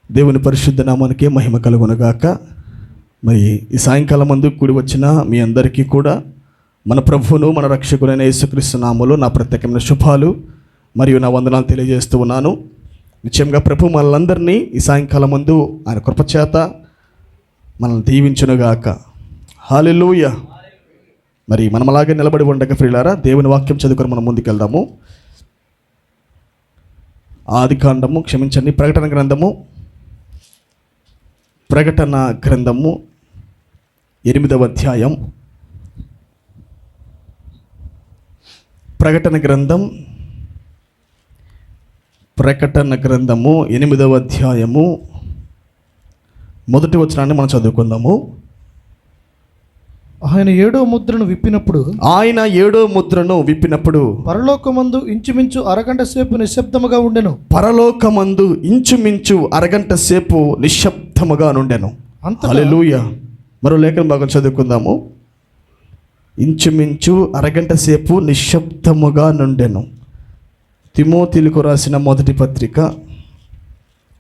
దేవుని పరిశుద్ధ నామానికే మహిమ కలుగునగాక. మరి ఈ సాయంకాలం మందు కూడి వచ్చిన మీ అందరికీ కూడా మన ప్రభువును మన రక్షకుడైన యేసుక్రీస్తు నామములో నా ప్రత్యేకమైన శుభాలు మరియు నా వందనాలు తెలియజేస్తూ ఉన్నాను. నిశ్చయంగా ప్రభు మనలందరినీ ఈ సాయంకాలం మందు ఆయన కృపచేత మనల్ని దీవించునుగాక. హల్లెలూయా. మరి మనం అలాగే నిలబడి ఉండగా ప్రియులారా, దేవుని వాక్యం చదువుకొని మనం ముందుకెళ్దాము. ఆదికాండము ప్రకటన గ్రంథము 8వ అధ్యాయం. ప్రకటన గ్రంథము 8వ అధ్యాయము మొదటి వచనాన్ని మనం చదువుకుందాము. ఆయన ఏడో ముద్రను విప్పినప్పుడు పరలోకమందు ఇంచుమించు అరగంట సేపు నిశ్శబ్దముగా ఉండెను. హల్లెలూయా. మరో లేఖన భాగం చదువుకుందాము. ఇంచుమించు అరగంట సేపు నిశ్శబ్దముగా నుండెను. తిమోతిలకు రాసిన మొదటి పత్రిక,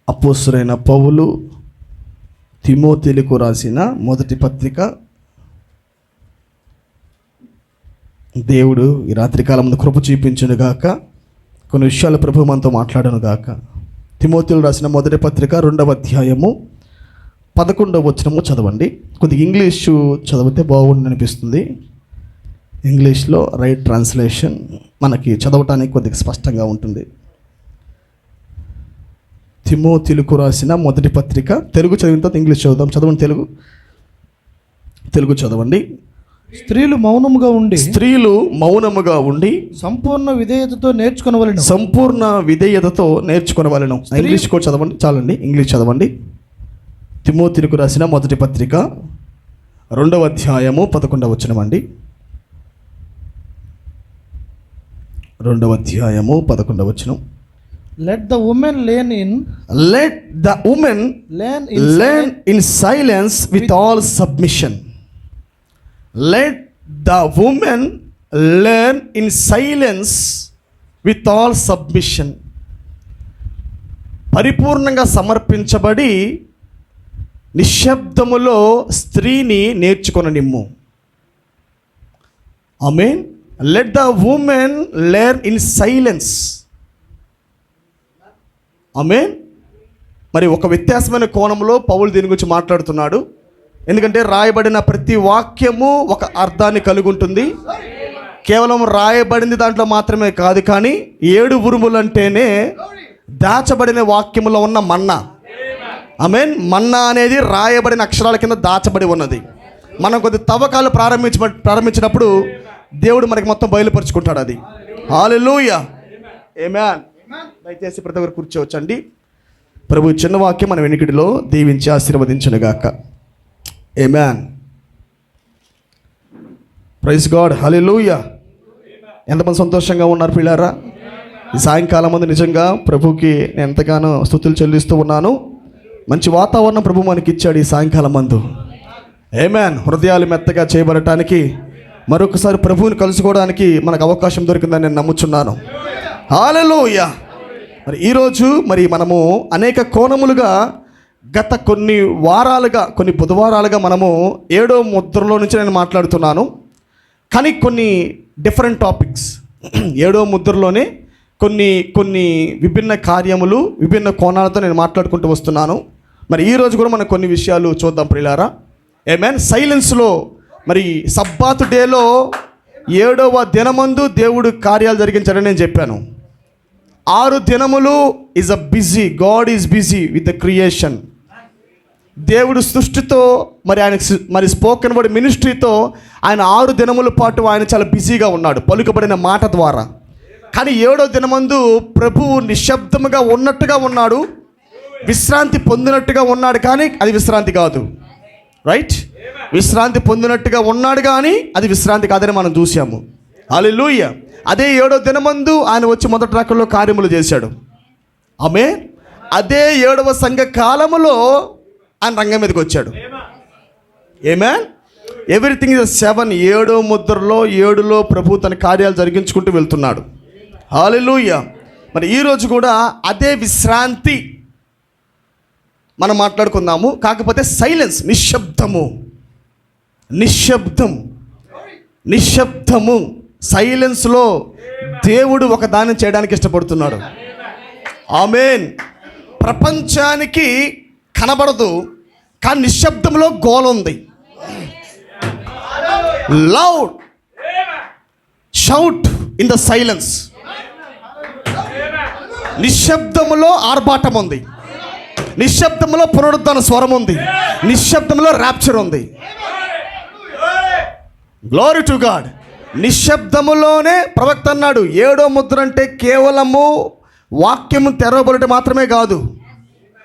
అపోస్తలుడైన పౌలు తిమోతిలకు రాసిన మొదటి పత్రిక. దేవుడు ఈ రాత్రికాలం కృప చూపించునుగాక. కొన్ని విషయాలు ప్రభు మనతో మాట్లాడనుగాక. తిమోతిలు రాసిన మొదటి పత్రిక 2వ అధ్యాయము 11వ వచనము చదవండి. కొద్దిగా ఇంగ్లీషు చదివితే బాగుండి అనిపిస్తుంది. ఇంగ్లీష్లో రైట్ ట్రాన్స్లేషన్ మనకి చదవటానికి కొద్దిగా స్పష్టంగా ఉంటుంది. తిమోతిలకు రాసిన మొదటి పత్రిక. తెలుగు చదివిన తర్వాత ఇంగ్లీష్ చదువుదాం. చదవండి. తెలుగు చదవండి. స్త్రీలు మౌనముగా ఉండి సంపూర్ణ విధేయతతో నేర్చుకొనవలెను. ఇంగ్లీష్ కూడా చదవండి. చాలండి, ఇంగ్లీష్ చదవండి. తిమోతిలకు రాసిన మొదటి పత్రిక 2వ అధ్యాయము 11వ వచనం అండి. 2వ అధ్యాయము 11వ వచనం. Let the woman learn in silence with all submission. Let the woman learn in silence with all submission. పరిపూర్ణంగా సమర్పించబడి నిశ్శబ్దములో స్త్రీని నేర్చుకొననిమ్ము. ఆమేన్. Let the woman learn in silence. ఆమేన్. మరి ఒక వ్యత్యాసమైన కోణంలో పౌలు దీని గురించి మాట్లాడుతున్నాడు. ఎందుకంటే రాయబడిన ప్రతి వాక్యము ఒక అర్థాన్ని కలిగి ఉంటుంది. కేవలం రాయబడింది దాంట్లో మాత్రమే కాదు, కానీ 7 ఉరుములంటేనే దాచబడిన వాక్యములో ఉన్న మన్నా. ఆమేన్. మన్నా అనేది రాయబడిన అక్షరాల కింద దాచబడి ఉన్నది. మనం కొద్ది తవ్వకాలు ప్రారంభించినప్పుడు దేవుడు మనకి మొత్తం బయలుపరుచుకుంటాడు. అది హల్లెలూయా. ఆమేన్. దయచేసి ప్రతి ఒక్కరు కూర్చోవచ్చండి. ప్రభు చిన్న వాక్యం మన వెనుకడిలో దీవించి ఆశీర్వదించునుగాక. ఆమేన్. Praise God. హల్లెలూయా. ఎంతమంది సంతోషంగా ఉన్నారు పిల్లారా? ఈ సాయంకాలం ముందు నిజంగా ప్రభుకి నేను ఎంతగానో స్తుతులు చెల్లిస్తూ ఉన్నాను. మంచి వాతావరణం ప్రభు మనకి ఇచ్చాడు ఈ సాయంకాలం మందు. ఆమేన్. హృదయాలు మెత్తగా చేయబడటానికి, మరొకసారి ప్రభువుని కలుసుకోవడానికి మనకు అవకాశం దొరికిందని నేను నమ్ముచున్నాను. హల్లెలూయా. మరి ఈరోజు మనము అనేక కోణములుగా గత కొన్ని బుధవారాలుగా మనము 7వ ముద్రలో నుంచి నేను మాట్లాడుతున్నాను. కానీ కొన్ని డిఫరెంట్ టాపిక్స్ 7వ ముద్రలోనే కొన్ని విభిన్న కార్యములు, విభిన్న కోణాలతో నేను మాట్లాడుకుంటూ వస్తున్నాను. మరి ఈరోజు కూడా మనం కొన్ని విషయాలు చూద్దాం ప్రియులారా. ఆమేన్. సైలెన్స్లో మరి సబ్బాతు డేలో 7వ దినమందు దేవుడు కార్యాలు జరిగించాడని నేను చెప్పాను. 6 దినములు God is busy with the creation. దేవుడు సృష్టితో ఆయన స్పోకెన్ వర్డ్ మినిస్ట్రీతో ఆయన 6 దినముల పాటు ఆయన చాలా బిజీగా ఉన్నాడు పలుకబడిన మాట ద్వారా. కానీ 7వ దినమందు ప్రభువు నిశ్శబ్దముగా ఉన్నట్టుగా ఉన్నాడు, విశ్రాంతి పొందినట్టుగా ఉన్నాడు. కానీ అది విశ్రాంతి కాదు. రైట్. విశ్రాంతి పొందినట్టుగా ఉన్నాడు కానీ అది విశ్రాంతి కాదని మనం చూసాము. హల్లెలూయా. అదే 7వ దినమందు ఆయన వచ్చి మొదటి రాకడలో కార్యములు చేశాడు. ఆమేన్. అదే 7వ సంఘ కాలములో ఆయన రంగం మీదకి వచ్చాడు. ఆమేన్. Everything is 7. 7వ ముద్రలో 7లో ప్రభు తన కార్యాలు జరిగించుకుంటూ వెళ్తున్నాడు. హల్లెలూయా. మరి ఈరోజు కూడా అదే విశ్రాంతి మనం మాట్లాడుకుందాము. కాకపోతే సైలెన్స్, నిశ్శబ్దము, నిశ్శబ్దం, నిశ్శబ్దము. సైలెన్స్లో దేవుడు ఒక దాన్ని చేయడానికి ఇష్టపడుతున్నాడు. ఆమేన్. ప్రపంచానికి కనబడదు, కానీ నిశ్శబ్దంలో గోల ఉంది. Loud shout in the silence. నిశ్శబ్దములో ఆర్భాటం ఉంది, నిశ్శబ్దంలో పునరుద్ధరణ స్వరం ఉంది, నిశ్శబ్దంలో ర్యాప్చర్ ఉంది. Glory to God. నిశ్శబ్దములోనే ప్రవక్త అన్నాడు, 7వ ముద్ర అంటే కేవలము వాక్యము తెరవబడుట మాత్రమే కాదు.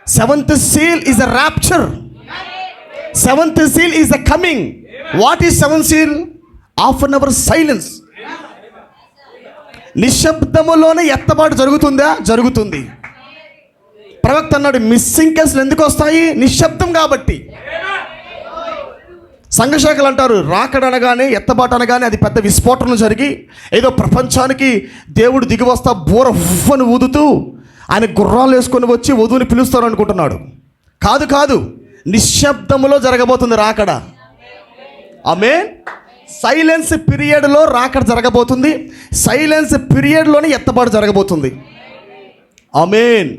7th seal is a rapture. 7th seal is a coming. What is 7th seal? Half an hour silence. నిశ్శబ్దములోనే ఎత్తబాటు జరుగుతుందా? జరుగుతుంది. ప్రవక్త అన్నాడు, మిస్సింగ్ కేసులు ఎందుకు వస్తాయి? నిశ్శబ్దం కాబట్టి. సంఘశాఖలు అంటారు, రాకడ అనగానే, ఎత్తబాటు అనగానే అది పెద్ద విస్ఫోటనం జరిగి ఏదో ప్రపంచానికి దేవుడు దిగి వస్తా బోర ఉఫ్ఫను ఊదుతూ ఆయన గుర్రాలు వేసుకొని వచ్చి వధువుని పిలుస్తారు అనుకుంటున్నాడు. కాదు కాదు, నిశ్శబ్దములో జరగబోతుంది రాకడ. ఆమేన్. సైలెన్స్ పీరియడ్లో రాకడ జరగబోతుంది, సైలెన్స్ పీరియడ్లోనే ఎత్తబాటు జరగబోతుంది. ఆమేన్.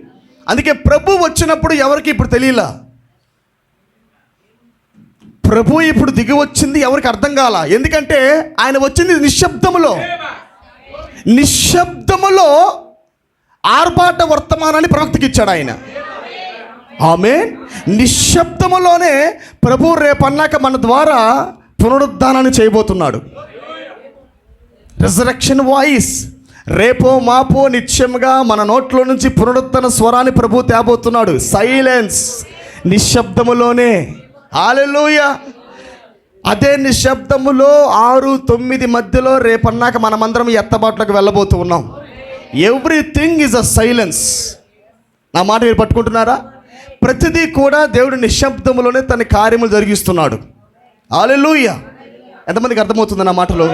అందుకే ప్రభు వచ్చినప్పుడు ఎవరికి ఇప్పుడు తెలియలా. ప్రభు ఇప్పుడు దిగి వచ్చింది ఎవరికి అర్థం కాల. ఎందుకంటే ఆయన వచ్చింది నిశ్శబ్దములో. నిశ్శబ్దములో ఆర్భాట వర్తమానాన్ని ప్రవక్తకి ఇచ్చాడు ఆయన. ఆమేన్. నిశ్శబ్దములోనే ప్రభు రేపన్నాక మన ద్వారా పునరుద్ధానాన్ని చేయబోతున్నాడు. Resurrection voice. రేపో మాపో నిత్యంగా మన నోట్లో నుంచి పునరుద్ధరణ స్వరాన్ని ప్రభు తేబోతున్నాడు. సైలెన్స్, నిశ్శబ్దములోనే. హల్లెలూయా. అదే నిశ్శబ్దములో 6-9 మధ్యలో రేపన్నాక మనమందరం ఎత్తబాట్లోకి వెళ్ళబోతూ ఉన్నాం. Everything is a silence. నా మాట మీరు పట్టుకుంటున్నారా? ప్రతిదీ కూడా దేవుడు నిశ్శబ్దములోనే తన కార్యములు జరిగిస్తున్నాడు. హల్లెలూయా. ఎంతమందికి అర్థమవుతుంది నా మాటలు?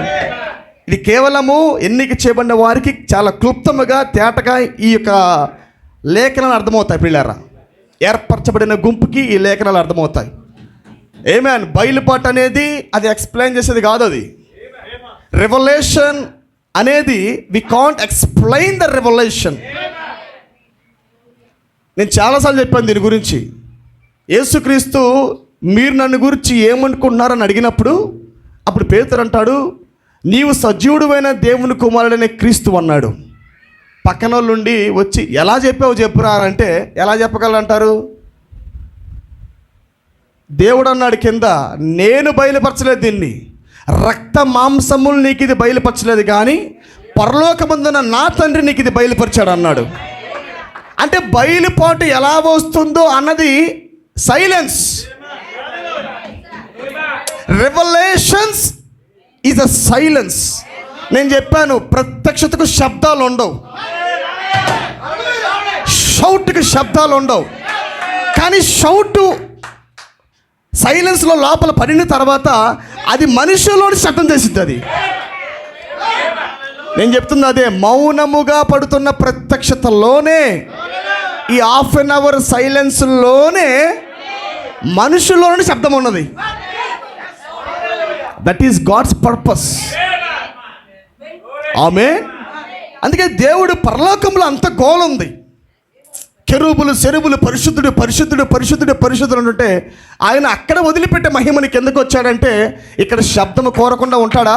ఇది కేవలము ఎన్నిక చేయబడిన వారికి చాలా క్లుప్తముగా, తేటగా ఈ యొక్క లేఖనాలు అర్థమవుతాయి పిల్లారా. ఏర్పరచబడిన గుంపుకి ఈ లేఖనాలు అర్థమవుతాయి. ఆమేన్. బయలుపాటు అనేది అది ఎక్స్ప్లెయిన్ చేసేది కాదు. అది రెవల్యూషన్ అనేది we can't explain the revolution. నేను చాలాసార్లు చెప్పాను దీని గురించి. యేసుక్రీస్తు మీరు నన్ను గురించి ఏమనుకుంటున్నారని అడిగినప్పుడు అప్పుడు పేతురు అంటాడు, నీవు సజీవుడువైన దేవుని కుమారుడనే క్రీస్తు అన్నాడు. పక్కన వాళ్ళుండి వచ్చి ఎలా చెప్పావు చెప్పురా అంటే ఎలా చెప్పగలంటారు? దేవుడు అన్నాడు కింద, నేను బయలుపరచలేదు దీన్ని, రక్త మాంసములు నీకు ఇది బయలుపరచలేదు, కానీ పరలోకమందున నా తండ్రి నీకు ఇది బయలుపరిచాడు అన్నాడు. అంటే బయలుపాటు ఎలా వస్తుందో అన్నది silence. Revolutions is a silence. నేను చెప్పాను, ప్రత్యక్షతకు శబ్దాలు ఉండవు, షౌట్కి శబ్దాలు ఉండవు. కానీ షౌటు సైలెన్స్లో లోపల పడిన తర్వాత అది మనుషులోని శబ్దం చేసింది. అది నేను చెప్తుంది అదే. మౌనముగా పడుతున్న ప్రత్యక్షతలోనే, ఈ హాఫ్ అన్ అవర్ సైలెన్స్లోనే మనుషులోని శబ్దం ఉన్నది. That is God's purpose. Amen. అందుకే దేవుడు పరలోకంలో అంత గోల ఉంది. కెరూబులు సెరుబులు పరిశుద్ధుడు పరిశుద్ధుడు పరిశుద్ధుడు పరిశుద్ధుడు అంటే ఆయన అక్కడ వదిలిపెట్టే మహిమనికి ఎందుకు వచ్చాడంటే ఇక్కడ శబ్దము కోరకుండా ఉంటాడా?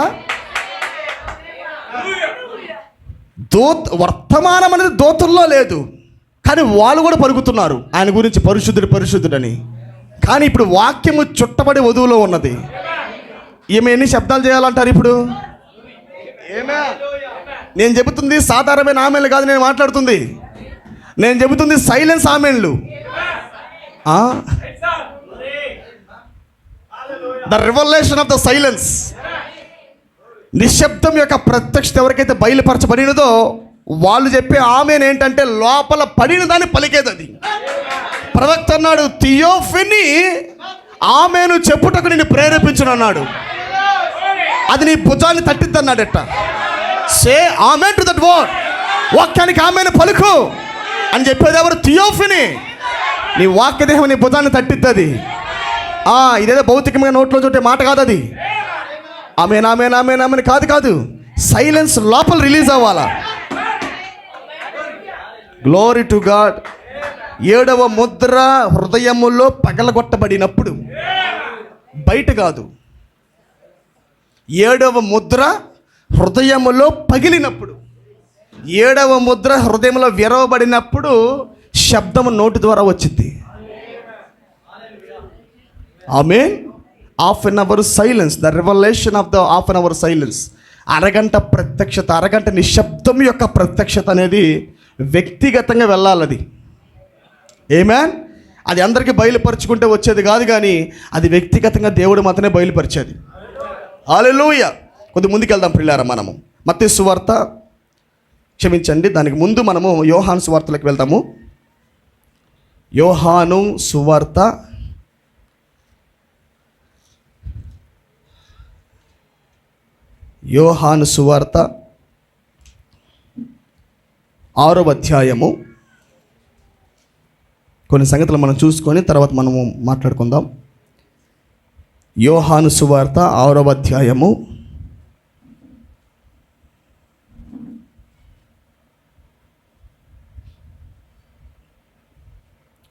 వర్తమానం అనేది దూతల్లో లేదు, కానీ వాళ్ళు కూడా పలుకుతున్నారు ఆయన గురించి పరిశుద్ధుడు పరిశుద్ధుడని. కానీ ఇప్పుడు వాక్యము చుట్టబడి వధువులో ఉన్నది. ఈమె ఎన్ని శబ్దాలు చేయాలంటారు ఇప్పుడు? నేను చెబుతుంది సాధారణమైన ఆమెన్లు కాదు, నేను మాట్లాడుతుంది. నేను చెబుతుంది సైలెన్స్ ఆమెన్లు. The revolution of the silence. నిశ్శబ్దం యొక్క ప్రత్యక్షత ఎవరికైతే బయలుపరచబడినదో వాళ్ళు చెప్పే ఆమెన్ ఏంటంటే లోపల పడిన దాన్ని పలికేది. అది ప్రవక్త అన్నాడు, థియోఫనీ ఆమెను చెప్పుటకు నిన్ను ప్రేరేపించును అన్నాడు. అది నీ భుజాన్ని తట్టిద్ది అన్నాడట. సే ఆమెన్ టు దట్ వర్డ్. వాక్యానికి ఆమెను పలుకు అని చెప్పేది ఎవరు? థియోఫనీ. నీ వాక్యదేహం నీ భుజాన్ని తట్టిద్ది. ఇదేదో భౌతికంగా నోట్లో చుట్టే మాట కాదు అది. ఆమెన్ ఆమెన్ ఆమెన్ ఆమెన్ కాదు. సైలెన్స్ లోపల రిలీజ్ అవ్వాలా. Glory to God. 7వ ముద్ర హృదయములో పగలగొట్టబడినప్పుడు, బయట కాదు. 7వ ముద్ర హృదయములో పగిలినప్పుడు, 7వ ముద్ర హృదయంలో విరవబడినప్పుడు శబ్దము నోటి ద్వారా వచ్చింది. Amen. Half an hour silence, the revelation of the half an hour silence. అరగంట ప్రత్యక్షత, అరగంట నిశ్శబ్దం యొక్క ప్రత్యక్షత అనేది వ్యక్తిగతంగా వెళ్ళాలి. ఆమేన్. అది అందరికీ బయలుపరుచుకుంటే వచ్చేది కాదు, కానీ అది వ్యక్తిగతంగా దేవుడు మాత్రమే బయలుపరిచేది. హల్లెలూయా. కొద్ది ముందుకు వెళ్దాం ప్రియులారా. మనము మత్తయి సువార్త, క్షమించండి, దానికి ముందు మనము యోహాను సువార్తలకు వెళ్తాము. యోహాను సువార్త 6వ అధ్యాయము. కొన్ని సంగతులు మనం చూసుకొని తర్వాత మనము మాట్లాడుకుందాం. యోహాను సువార్త 6వ అధ్యాయము.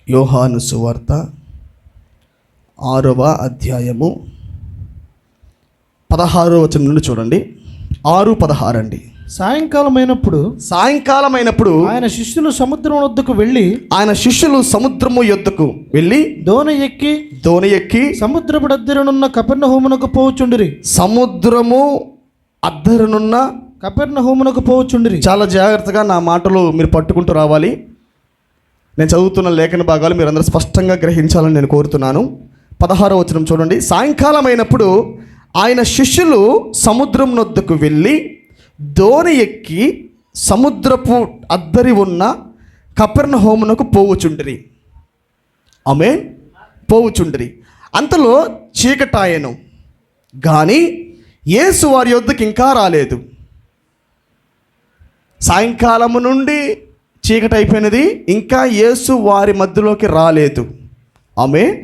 యోహాను సువార్త 6వ అధ్యాయము 16వ వచనం నుండి చూడండి. 6:16 అండి. సాయంకాలమైనప్పుడు ఆయన శిష్యులు సముద్రం వద్దకు వెళ్ళి దోణ ఎక్కి సముద్రపు అద్దరునున్న కపెర్నహూమునకు పోవుచుండిరి. సముద్రము అద్దరునున్న కపెర్నహూమునకు పోవుచుండిరి. చాలా జాగ్రత్తగా నా మాటలు మీరు పట్టుకుంటూ రావాలి. నేను చదువుతున్న లేఖన భాగాలు మీరు అందరూ స్పష్టంగా గ్రహించాలని నేను కోరుతున్నాను. 16వ వచనం చూడండి. సాయంకాలమైనప్పుడు ఆయన శిష్యులు సముద్రం నొద్దకు వెళ్ళి దోణి ఎక్కి సముద్రపు అద్దరి ఉన్న కపెర్నహూమునకు పోవుచుండిరి. ఆమేన్. పోవుచుండిరి. అంతలో చీకటాయెను, కానీ యేసు వారి యొద్దకు ఇంకా రాలేదు. సాయంకాలము నుండి చీకటి అయిపోయినది, ఇంకా యేసు వారి మధ్యలోకి రాలేదు. ఆమేన్.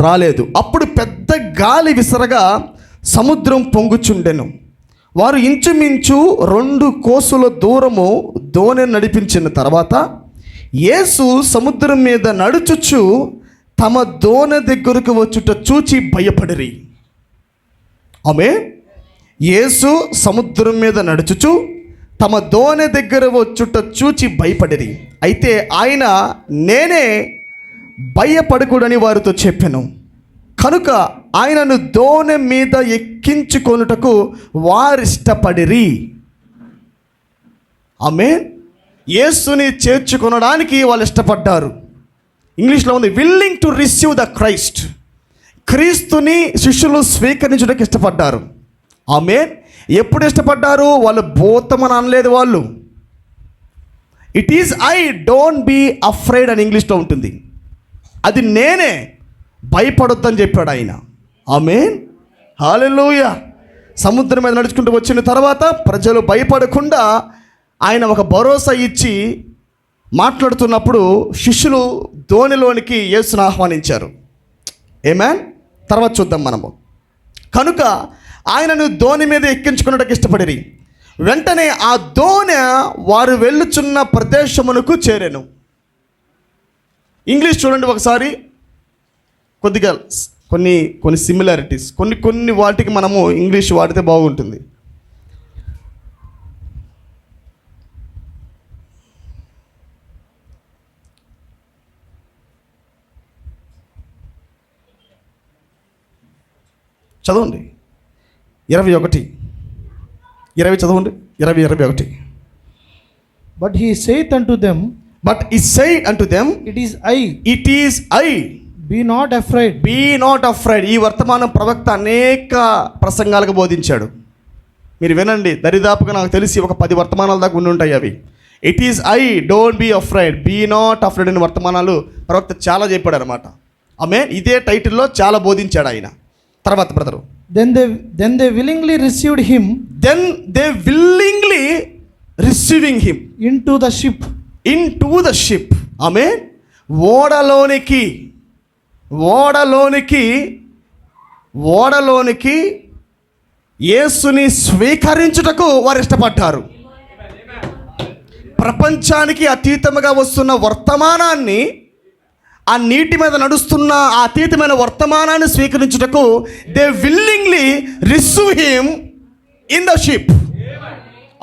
రాలేదు. అప్పుడు పెద్ద గాలి విసరగా సముద్రం పొంగుచుండెను. వారు ఇంచుమించు 2 కోసుల దూరము దోణి నడిపించిన తర్వాత యేసు సముద్రం మీద నడుచుచు తమ దోణి దగ్గరకు వచ్చుట చూచి భయపడిరి. ఆమేన్. యేసు సముద్రం మీద నడుచుచు తమ దోణి దగ్గర వచ్చుట చూచి భయపడిరి. అయితే ఆయన నేనే, భయపడకూడని వారితో చెప్పెను. కనుక ఆయనను దోణి మీద ఎక్కించుకొనుటకు వారిష్టపడిరి. ఆమేన్. యేసుని చేర్చుకొనడానికి వాళ్ళు ఇష్టపడ్డారు. ఇంగ్లీష్లో ఉంది willing to receive the Christ. క్రీస్తుని శిష్యులు స్వీకరించడానికి ఇష్టపడ్డారు. ఆమేన్. ఎప్పుడు ఇష్టపడ్డారు? వాళ్ళు భూతమని అనలేదు. వాళ్ళు it is I, don't be afraid అని ఇంగ్లీష్లో ఉంటుంది. అది నేనే, భయపడొద్దని చెప్పాడు ఆయన. ఆమేన్. హల్లెలూయా. సముద్రం మీద నడుచుకుంటూ వచ్చిన తర్వాత ప్రజలు భయపడకుండా ఆయన ఒక భరోసా ఇచ్చి మాట్లాడుతున్నప్పుడు శిష్యులు దోణిలోనికి యేసును ఆహ్వానించారు. ఆమేన్. తర్వాత చూద్దాం మనము. కనుక ఆయనను దోణి మీద ఎక్కించుకున్నట్టుకు ఇష్టపడిరి. వెంటనే ఆ దోణి వారు వెళ్ళుచున్న ప్రదేశమునకు చేరెను. ఇంగ్లీష్ చూడండి ఒకసారి. కొద్దిగా కొన్ని సిమిలారిటీస్, కొన్ని వాటికి మనము ఇంగ్లీష్ వాడితే బాగుంటుంది. చదవండి. 21 చదవండి. 21. But he saith unto them, it is I. Be not afraid. ఈ వర్తమానం ప్రవక్త అనేక ప్రసంగాలకు బోధించాడు. మీరు వినండి. దరిదాపుగా నాకు తెలిసి ఒక 10 వర్తమానాల దాకా ఉండి ఉంటాయి అవి. It is I, don't be afraid, be not afraid అనే వర్తమానాలు ప్రవక్త చాలా చెప్పాడు అనమాట. ఆమె ఇదే టైటిల్లో చాలా బోధించాడు ఆయన. తర్వాత brother, then they willingly received him receiving him into the ship. ఆమె ఓడలోనికి యేసుని స్వీకరించుటకు వారు ఇష్టపడ్డారు. ప్రపంచానికి అతీతముగా వస్తున్న వర్తమానాన్ని, ఆ నీటి మీద నడుస్తున్న ఆ అతీతమైన వర్తమానాన్ని స్వీకరించుటకు they willingly receive him in the ship.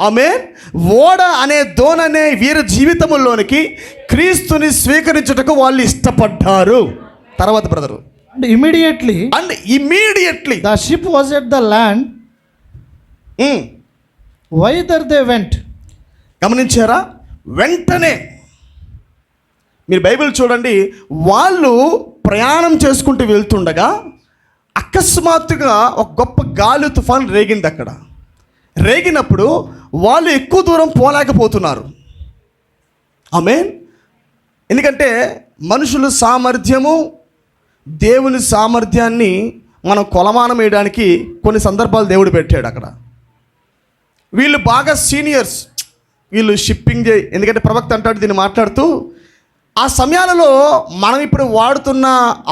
Amen. ఓడ అనే దోణనే వీరి జీవితంలోనికి క్రీస్తుని స్వీకరించుటకు వాళ్ళు ఇష్టపడ్డారు. తర్వాత brother, and immediately the ship was at the land whither they went. గమనించారా? వెంటనే మీరు బైబిల్ చూడండి, వాళ్ళు ప్రయాణం చేసుకుంటూ వెళ్తుండగా అకస్మాత్తుగా ఒక గొప్ప గాలి తుఫాన్ రేగింది. అక్కడ రేగినప్పుడు వాళ్ళు ఎక్కువ దూరం పోలేకపోతున్నారు. ఆమేన్. ఎందుకంటే మనుషుల సామర్థ్యము, దేవుని సామర్థ్యాన్ని మనం కొలమానం వేయడానికి కొన్ని సందర్భాలు దేవుడు పెట్టాడు అక్కడ. వీళ్ళు బాగా సీనియర్స్, వీళ్ళు షిప్పింగ్ ఎందుకంటే ప్రవక్త అంటాడు దీన్ని మాట్లాడుతూ, ఆ సమయాలలో మనం ఇప్పుడు వాడుతున్న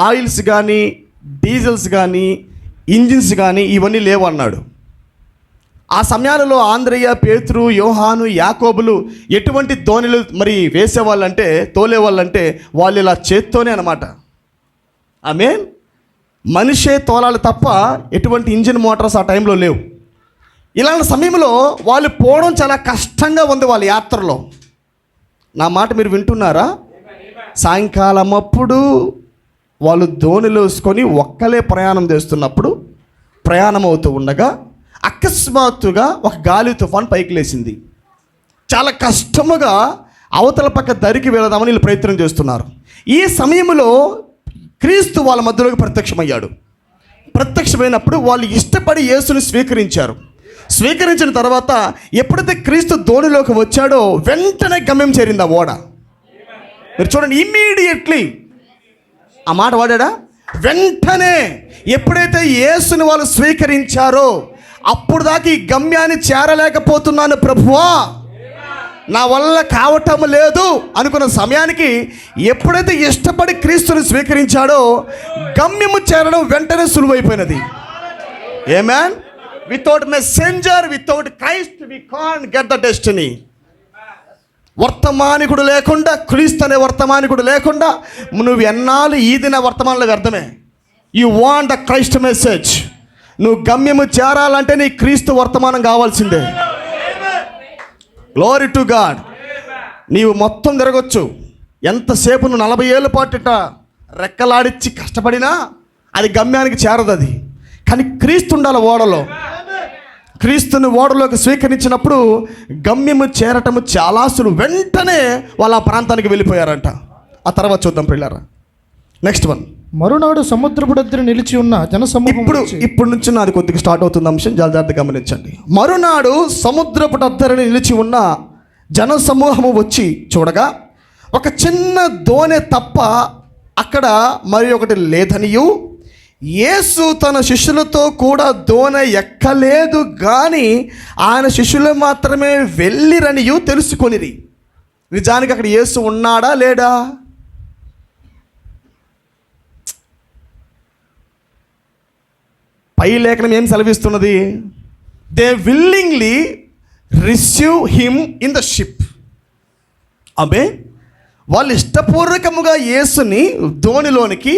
ఆయిల్స్ కానీ, డీజిల్స్ కానీ, ఇంజిన్స్ కానీ ఇవన్నీ లేవు అన్నాడు. ఆ సమయాలలో ఆంద్రయ్య, పేతురు, యోహాను, యాకోబులు ఎటువంటి ధోనిలు మరి వేసేవాళ్ళంటే, తోలేవాళ్ళంటే వాళ్ళు ఇలా చేత్తోనే అన్నమాట. ఆమేన్. మనిషే తోలాలి తప్ప ఎటువంటి ఇంజిన్ మోటార్స్ ఆ టైంలో లేవు. ఇలాంటి సమయంలో వాళ్ళు పోవడం చాలా కష్టంగా ఉంది వాళ్ళ యాత్రలో. నా మాట మీరు వింటున్నారా? సాయంకాలం అప్పుడు వాళ్ళు ధోనిలో వేసుకొని ఒక్కలే ప్రయాణం చేస్తున్నప్పుడు, ప్రయాణం అవుతూ ఉండగా అకస్మాత్తుగా ఒక గాలి తుఫాన్ పైకి లేచింది. చాలా కష్టముగా అవతల పక్క దరికి వెళదామని వీళ్ళు ప్రయత్నం చేస్తున్నారు. ఈ సమయంలో క్రీస్తు వాళ్ళ మధ్యలోకి ప్రత్యక్షమయ్యాడు. ప్రత్యక్షమైనప్పుడు వాళ్ళు ఇష్టపడి యేసుని స్వీకరించారు. స్వీకరించిన తర్వాత ఎప్పుడైతే క్రీస్తు ధోనిలోకి వచ్చాడో వెంటనే గమ్యం చేరింది ఆ ఓడ. మీరు చూడండి, ఇమ్మీడియట్లీ ఆ మాట వాడా. వెంటనే ఎప్పుడైతే యేసుని వాళ్ళు స్వీకరించారో అప్పుడు దాకా ఈ గమ్యాన్ని చేరలేకపోతున్నాను ప్రభువా, నా వల్ల కావటం లేదు అనుకున్న సమయానికి ఎప్పుడైతే ఇష్టపడి క్రీస్తుని స్వీకరించాడో గమ్యము చేరడం వెంటనే సులువైపోయినది. Amen. Without messenger, without Christ we can't get the destiny. వర్తమానికుడు లేకుండా, క్రీస్తు అనే వర్తమానికుడు లేకుండా నువ్వు ఎన్నాళ్ళు ఈ దిన వర్తమానంలో వ్యర్థమే. You want the Christ message. నువ్వు గమ్యము చేరాలంటే నీ క్రీస్తు వర్తమానం కావాల్సిందే. Glory to God. నీవు మొత్తం తిరగొచ్చు, ఎంతసేపు నువ్వు 40 ఏళ్ళ పాటు రెక్కలాడిచ్చి కష్టపడినా అది గమ్యానికి చేరదు. అది కానీ క్రీస్తు ఉండాలి ఓడలో. క్రీస్తుని ఓడలోకి స్వీకరించినప్పుడు గమ్యము చేరటము చాలా సులువు. వెంటనే వాళ్ళు ఆ ప్రాంతానికి వెళ్ళిపోయారంట. ఆ తర్వాత చూద్దాం పిల్లరా. Next one. మరునాడు సముద్రపు దగ్గర నిలిచి ఉన్న జనసమూహం ఇప్పుడు నుంచి నాది కొద్దిగా స్టార్ట్ అవుతుంది అంశం, జాగ్రత్తగా గమనించండి. మరునాడు సముద్రపు దగ్గర నిలిచి ఉన్న జనసమూహము వచ్చి చూడగా ఒక చిన్న దోణె తప్ప అక్కడ మరి ఒకటి లేదనియు, యేసు తన శిష్యులతో కూడా దోణె ఎక్కలేదు కానీ ఆయన శిష్యులు మాత్రమే వెళ్ళిరనియు తెలుసుకొనిరి. నిజానికి అక్కడ యేసు ఉన్నాడా లేడా? పై లేఖనం ఏం సెలవిస్తున్నది? They willingly receive him in the ship. అబే వాళ్ళు ఇష్టపూర్వకముగా యేసుని ధోనిలోనికి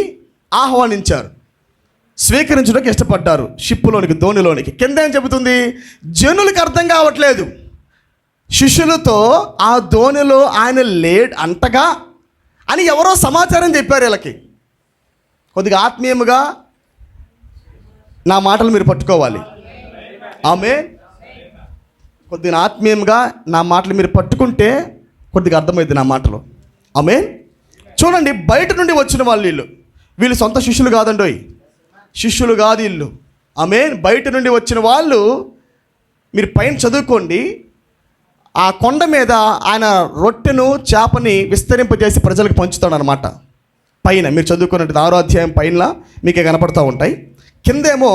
ఆహ్వానించారు, స్వీకరించడానికి ఇష్టపడ్డారు. షిప్పులోనికి, ధోనిలోనికి. కింద ఏం చెబుతుంది? జనులకు అర్థం కావట్లేదు. శిష్యులతో ఆ ధోనిలో ఆయన లేడ్ అంటగా అని ఎవరో సమాచారం చెప్పారు వీళ్ళకి. కొద్దిగా ఆత్మీయముగా నా మాటలు మీరు పట్టుకోవాలి. ఆమేన్. కొద్దిగా ఆత్మీయంగా నా మాటలు మీరు పట్టుకుంటే కొద్దిగా అర్థమైంది నా మాటలు. ఆమేన్. చూడండి, బయట నుండి వచ్చిన వాళ్ళు వీళ్ళు సొంత శిష్యులు కాదండోయ్, శిష్యులు కాదు వీళ్ళు. ఆమేన్. బయట నుండి వచ్చిన వాళ్ళు. మీరు పైన చదువుకోండి. ఆ కొండ మీద ఆయన రొట్టెను, చేపని విస్తరింపజేసి ప్రజలకు పంచుతాడు అనమాట. పైన మీరు చదువుకున్నట్టు 6వ అధ్యాయం పైన మీకే కనపడుతూ ఉంటాయి. కిందేమో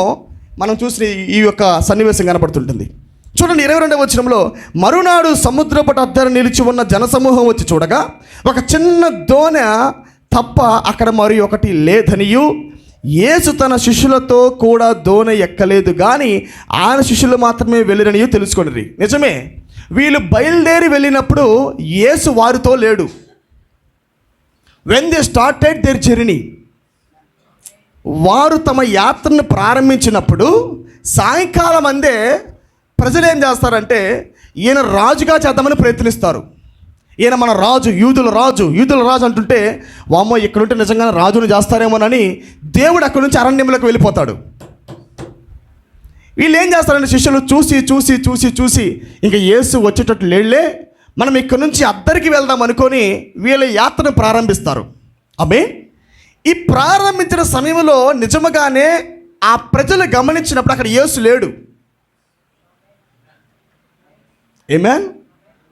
మనం చూసిన ఈ యొక్క సన్నివేశం కనపడుతుంటుంది. చూడండి 22వ వచనంలో, మరునాడు సముద్రపు అద్దర నిలిచి ఉన్న జనసమూహం వచ్చి చూడగా ఒక చిన్న దోణె తప్ప అక్కడ మరి ఒకటి లేదనియు, యేసు తన శిష్యులతో కూడా దోణి ఎక్కలేదు కానీ ఆయన శిష్యులు మాత్రమే వెళ్ళిరనియు తెలుసుకొనిరి. నిజమే, వీళ్ళు బయలుదేరి వెళ్ళినప్పుడు యేసు వారితో లేడు. When they started their journey, వారు తమ యాత్రను ప్రారంభించినప్పుడు సాయంకాలం అందే ప్రజలు ఏం చేస్తారంటే, ఈయన రాజుగా చేద్దామని ప్రయత్నిస్తారు. ఈయన మన రాజు, యూదుల రాజు అంటుంటే, వామ్మో ఇక్కడుంటే నిజంగానే రాజును చేస్తారేమోనని దేవుడు అక్కడి నుంచి అరణ్యంలోకి వెళ్ళిపోతాడు. వీళ్ళు ఏం చేస్తారంటే శిష్యులు చూసి ఇంకా యేసు వచ్చేటట్టు లేళ్లే, మనం ఇక్కడి నుంచి అద్దరికి వెళ్దాం అనుకొని వీళ్ళ యాత్రను ప్రారంభిస్తారు. ఆమె ఈ ప్రారంభించిన సమయంలో నిజముగానే ఆ ప్రజలు గమనించినప్పుడు అక్కడ యేసు లేడు. ఆమేన్.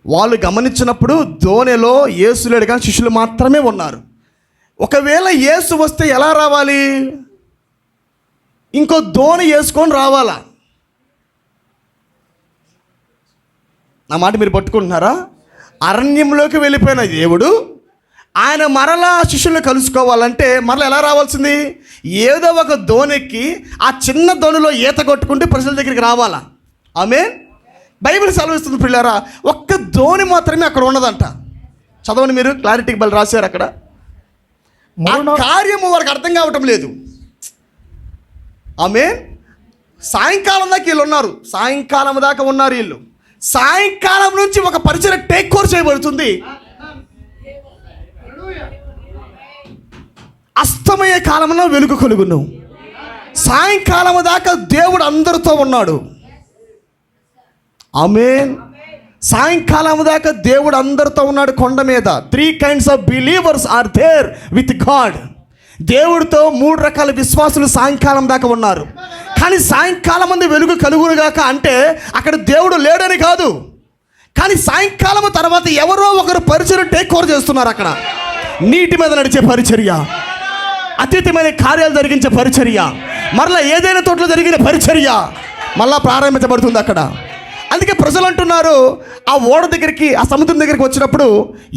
వాళ్ళు గమనించినప్పుడు దోణిలో యేసు లేడు కానీ శిష్యులు మాత్రమే ఉన్నారు. ఒకవేళ యేసు వస్తే ఎలా రావాలి? ఇంకో దోణి వేసుకొని రావాలా? నా మాట మీరు పట్టుకుంటున్నారా? అరణ్యంలోకి వెళ్ళిపోయిన దేవుడు ఆయన మరలా శిష్యులను కలుసుకోవాలంటే మరలా ఎలా రావాల్సింది? ఏదో ఒక దోణికి ఆ చిన్న దోణిలో ఈత కొట్టుకుంటే ప్రజల దగ్గరికి రావాలా? ఆమేన్. బైబిల్ సెలవిస్తుంది పిల్లారా, ఒక్క దోణి మాత్రమే అక్కడ ఉన్నదంట. చదవండి మీరు, క్లారిటీకి బలి రాశారు అక్కడ. ఆ కార్యము వారికి అర్థం కావటం లేదు. ఆమేన్. సాయంకాలం దాకా వీళ్ళు ఉన్నారు, సాయంకాలం దాకా ఉన్నారు వీళ్ళు. సాయంకాలం నుంచి ఒక పరిచయం టేక్ ఓవర్ చేయబడుతుంది. అస్తమయ కాలంలో వెలుగు కలుగును. సాయంకాలం దాకా దేవుడు అందరితో ఉన్నాడు. ఆమేన్. సాయంకాలం దాకా దేవుడు అందరితో ఉన్నాడు కొండ మీద. 3 kinds of believers are there with God. దేవుడితో 3 రకాల విశ్వాసులు సాయంకాలం దాకా ఉన్నారు. కానీ సాయంకాలం మంది వెలుగు కలుగునుగాక అంటే అక్కడ దేవుడు లేడని కాదు, కానీ సాయంకాలం తర్వాత ఎవరో ఒకరు పరిచర్య టేక్ ఓవర్ చేస్తున్నారు. అక్కడ నీటి మీద నడిచే పరిచర్య, అతీతమైన కార్యాలు జరిగించే పరిచర్య, మరలా ఏదైనా తోటలో జరిగిన పరిచర్య మళ్ళా ప్రారంభించబడుతుంది అక్కడ. అందుకే ప్రజలు అంటున్నారు, ఆ ఓడ దగ్గరికి, ఆ సముద్రం దగ్గరికి వచ్చినప్పుడు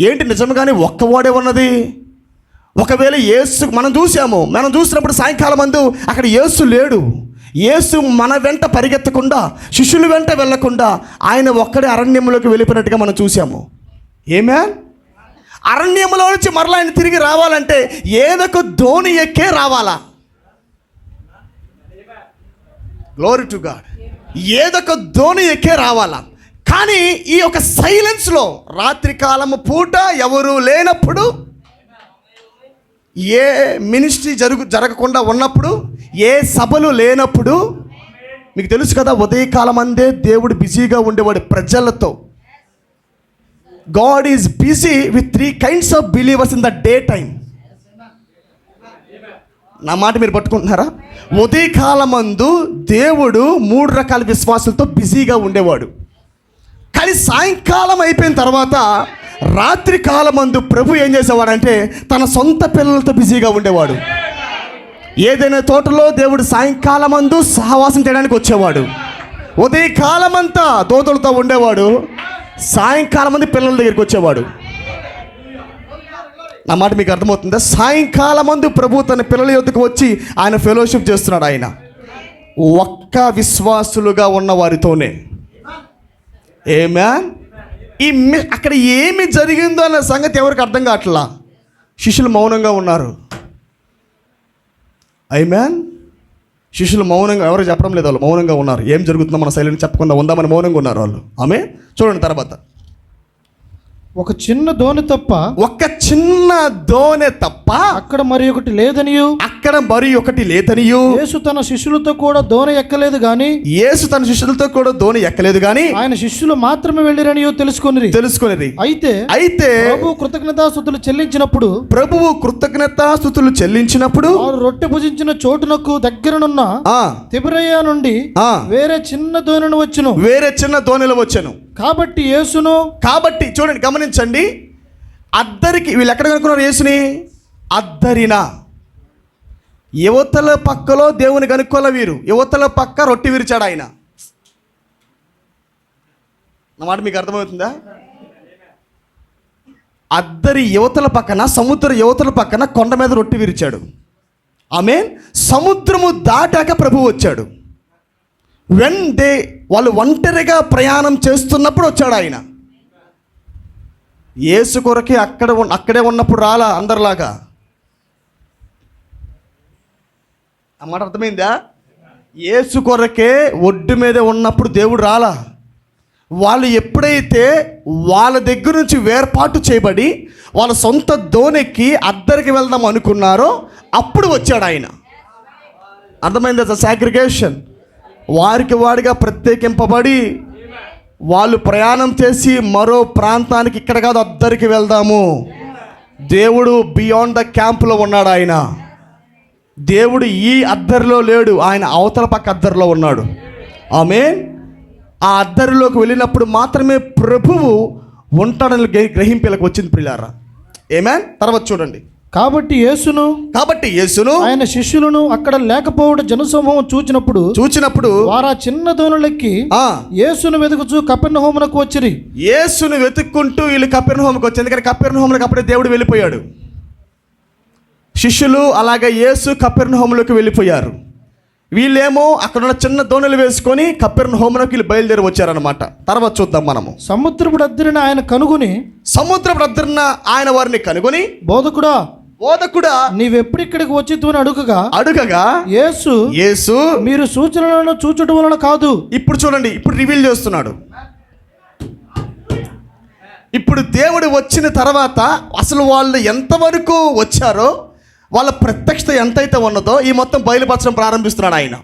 ఏంటి నిజంగానే ఒక్క ఓడే ఉన్నది? ఒకవేళ యేసు మనం చూసినప్పుడు సాయంకాలం మందు అక్కడ యేసు లేడు. యేసు మన వెంట పరిగెత్తకుండా, శిష్యుల వెంట వెళ్ళకుండా ఆయన ఒక్కడే అరణ్యంలోకి వెళ్ళిపోయినట్టుగా మనం చూసాము. ఆమేన్. అరణ్యంలో నుంచి మరలా ఆయన తిరిగి రావాలంటే ఏదొక దోణి ఎక్కే రావాలా? Glory to God. ఏదొక దోణి ఎక్కే రావాలా? కానీ ఈ యొక్క సైలెన్స్లో, రాత్రి కాలము పూట ఎవరు లేనప్పుడు, ఏ మినిస్ట్రీ జరగకుండా ఉన్నప్పుడు, ఏ సభలు లేనప్పుడు, మీకు తెలుసు కదా, ఉదయకాలం అందే దేవుడు బిజీగా ఉండేవాడు ప్రజలతో. God is busy with 3 kinds of believers in the day time. నా మాట మీరు పట్టుకుంటున్నారా? ఉదయకాలమందు దేవుడు 3 రకాల విశ్వాసులతో బిజీగా ఉండేవాడు. కానీ సాయంకాలం అయిపోయిన తర్వాత రాత్రి కాలమందు ప్రభు ఏం చేసేవాడంటే తన సొంత పిల్లలతో బిజీగా ఉండేవాడు. ఏదైనా తోటలో దేవుడు సాయంకాలమందు సహవాసం చేయడానికి వచ్చేవాడు. ఉదయకాలమంతా దోతలతో ఉండేవాడు, సాయంకాలం మంది పిల్లల దగ్గరికి వచ్చేవాడు. నా మాట మీకు అర్థమవుతుందా? సాయంకాలం మందు ప్రభు తన పిల్లల యొద్దకు వచ్చి ఆయన ఫెలోషిప్ చేస్తున్నాడు. ఆయన ఒక్క విశ్వాసులుగా ఉన్న వారితోనే. ఆమేన్. అక్కడ ఏమి జరిగిందో అన్న సంగతి ఎవరికి అర్థం కావట్లా. శిష్యులు మౌనంగా ఉన్నారు. ఆమేన్. శిష్యులు మౌనంగా, ఎవరు చెప్పడం లేదు, వాళ్ళు మౌనంగా ఉన్నారు. ఏం జరుగుతుందో మన సైలెంట్ చెప్పకుండా ఉందామని మౌనంగా ఉన్నారు వాళ్ళు. ఆమేన్. చూడండి తర్వాత, ఒక చిన్న దోణి తప్ప అక్కడ మరి ఒకటి లేదనియు యేసు తన శిష్యులతో కూడా దోణి ఎక్కలేదు గాని ఆయన శిష్యులు మాత్రమే వెళ్ళిరనియు తెలుసుకొనిరి. అయితే ప్రభువు కృతజ్ఞతాస్తుతులు చెల్లించినప్పుడు వారు రొట్టె భుజించిన చోటునకు దగ్గరనున్న తిబెరయ నుండి వేరే చిన్న దోణిలు వచ్చెను. కాబట్టి చూడండి, గమనించండి. అద్దరికి వీళ్ళు ఎక్కడ కనుక్కున్నారు యేసుని? అద్దరిన. యువతల పక్కలో దేవుని కనుక్కోలే వీరు, యువతల పక్క రొట్టె విరిచాడు ఆయన. నా మాట మీకు అర్థమవుతుందా? అద్దరి యువతల పక్కన, సముద్ర యువతల పక్కన కొండ మీద రొట్టె విరిచాడు. ఆమేన్. సముద్రము దాటాక ప్రభువు వచ్చాడు. వాళ్ళు ఒంటరిగా ప్రయాణం చేస్తున్నప్పుడు వచ్చాడు ఆయన. యేసు కొరకే అక్కడే ఉన్నప్పుడు రాలా అందరిలాగా. ఆ మాట అర్థమైందా? యేసు కొరకే ఒడ్డు మీద ఉన్నప్పుడు దేవుడు రాలా. వాళ్ళు ఎప్పుడైతే వాళ్ళ దగ్గర నుంచి వేర్పాటు చేయబడి వాళ్ళ సొంత దోనెక్కి అద్దరికి వెళ్దాం అనుకున్నారో అప్పుడు వచ్చాడు ఆయన. అర్థమైందా? సాగ్రిగేషన్. వాడిగా ప్రత్యేకింపబడి వాళ్ళు ప్రయాణం చేసి మరో ప్రాంతానికి, ఇక్కడ కాదు అద్దరికి వెళ్దాము. దేవుడు బియాండ్ ద క్యాంపులో ఉన్నాడు ఆయన. దేవుడు ఈ అద్దరిలో లేడు, ఆయన అవతల పక్క అద్దరిలో ఉన్నాడు. ఆమేన్. ఆ అద్దరిలోకి వెళ్ళినప్పుడు మాత్రమే ప్రభువు ఉంటాడని గ్రహింపులకు వచ్చింది ప్రియులారా. ఆమేన్. తర్వాత చూడండి. కాబట్టి యేసును ఆయన శిష్యులను అక్కడ లేకపోవడం జనసమూహం చూచినప్పుడు వారు ఆ చిన్న దోణులెక్కి యేసును వెతుకుచూ కపెర్నహూమునకు వచ్చిరి. యేసును వెతుక్కుంటూ వీళ్ళు కపెర్నహూముకు వచ్చి, ఎందుకంటే కపెర్నహూములకు అప్పుడే దేవుడు వెళ్ళిపోయాడు. శిష్యులు అలాగే యేసు కపెర్నహూములకు వెళ్ళిపోయారు. వీళ్ళేమో అక్కడ ఉన్న చిన్న దోణులు వేసుకొని కపెర్నహూమునకు వీళ్ళు బయలుదేరి వచ్చారనమాట. తర్వాత చూద్దాం మనము. సముద్రపు అద్దరిన ఆయన వారిని కనుగొని బోధకుడా నీవెప్పుడు ఇక్కడికి వచ్చిద్దు అని అడుగగా యేసు మీరు సూచనలను చూచడం వలన కాదు. ఇప్పుడు చూడండి, ఇప్పుడు రివీల్ చేస్తున్నాడు. ఇప్పుడు దేవుడు వచ్చిన తర్వాత అసలు వాళ్ళు ఎంతవరకు వచ్చారో, వాళ్ళ ప్రత్యక్షత ఎంతైతే ఉన్నదో ఈ మొత్తం బయలుపరచడం ప్రారంభిస్తున్నాడు ఆయన.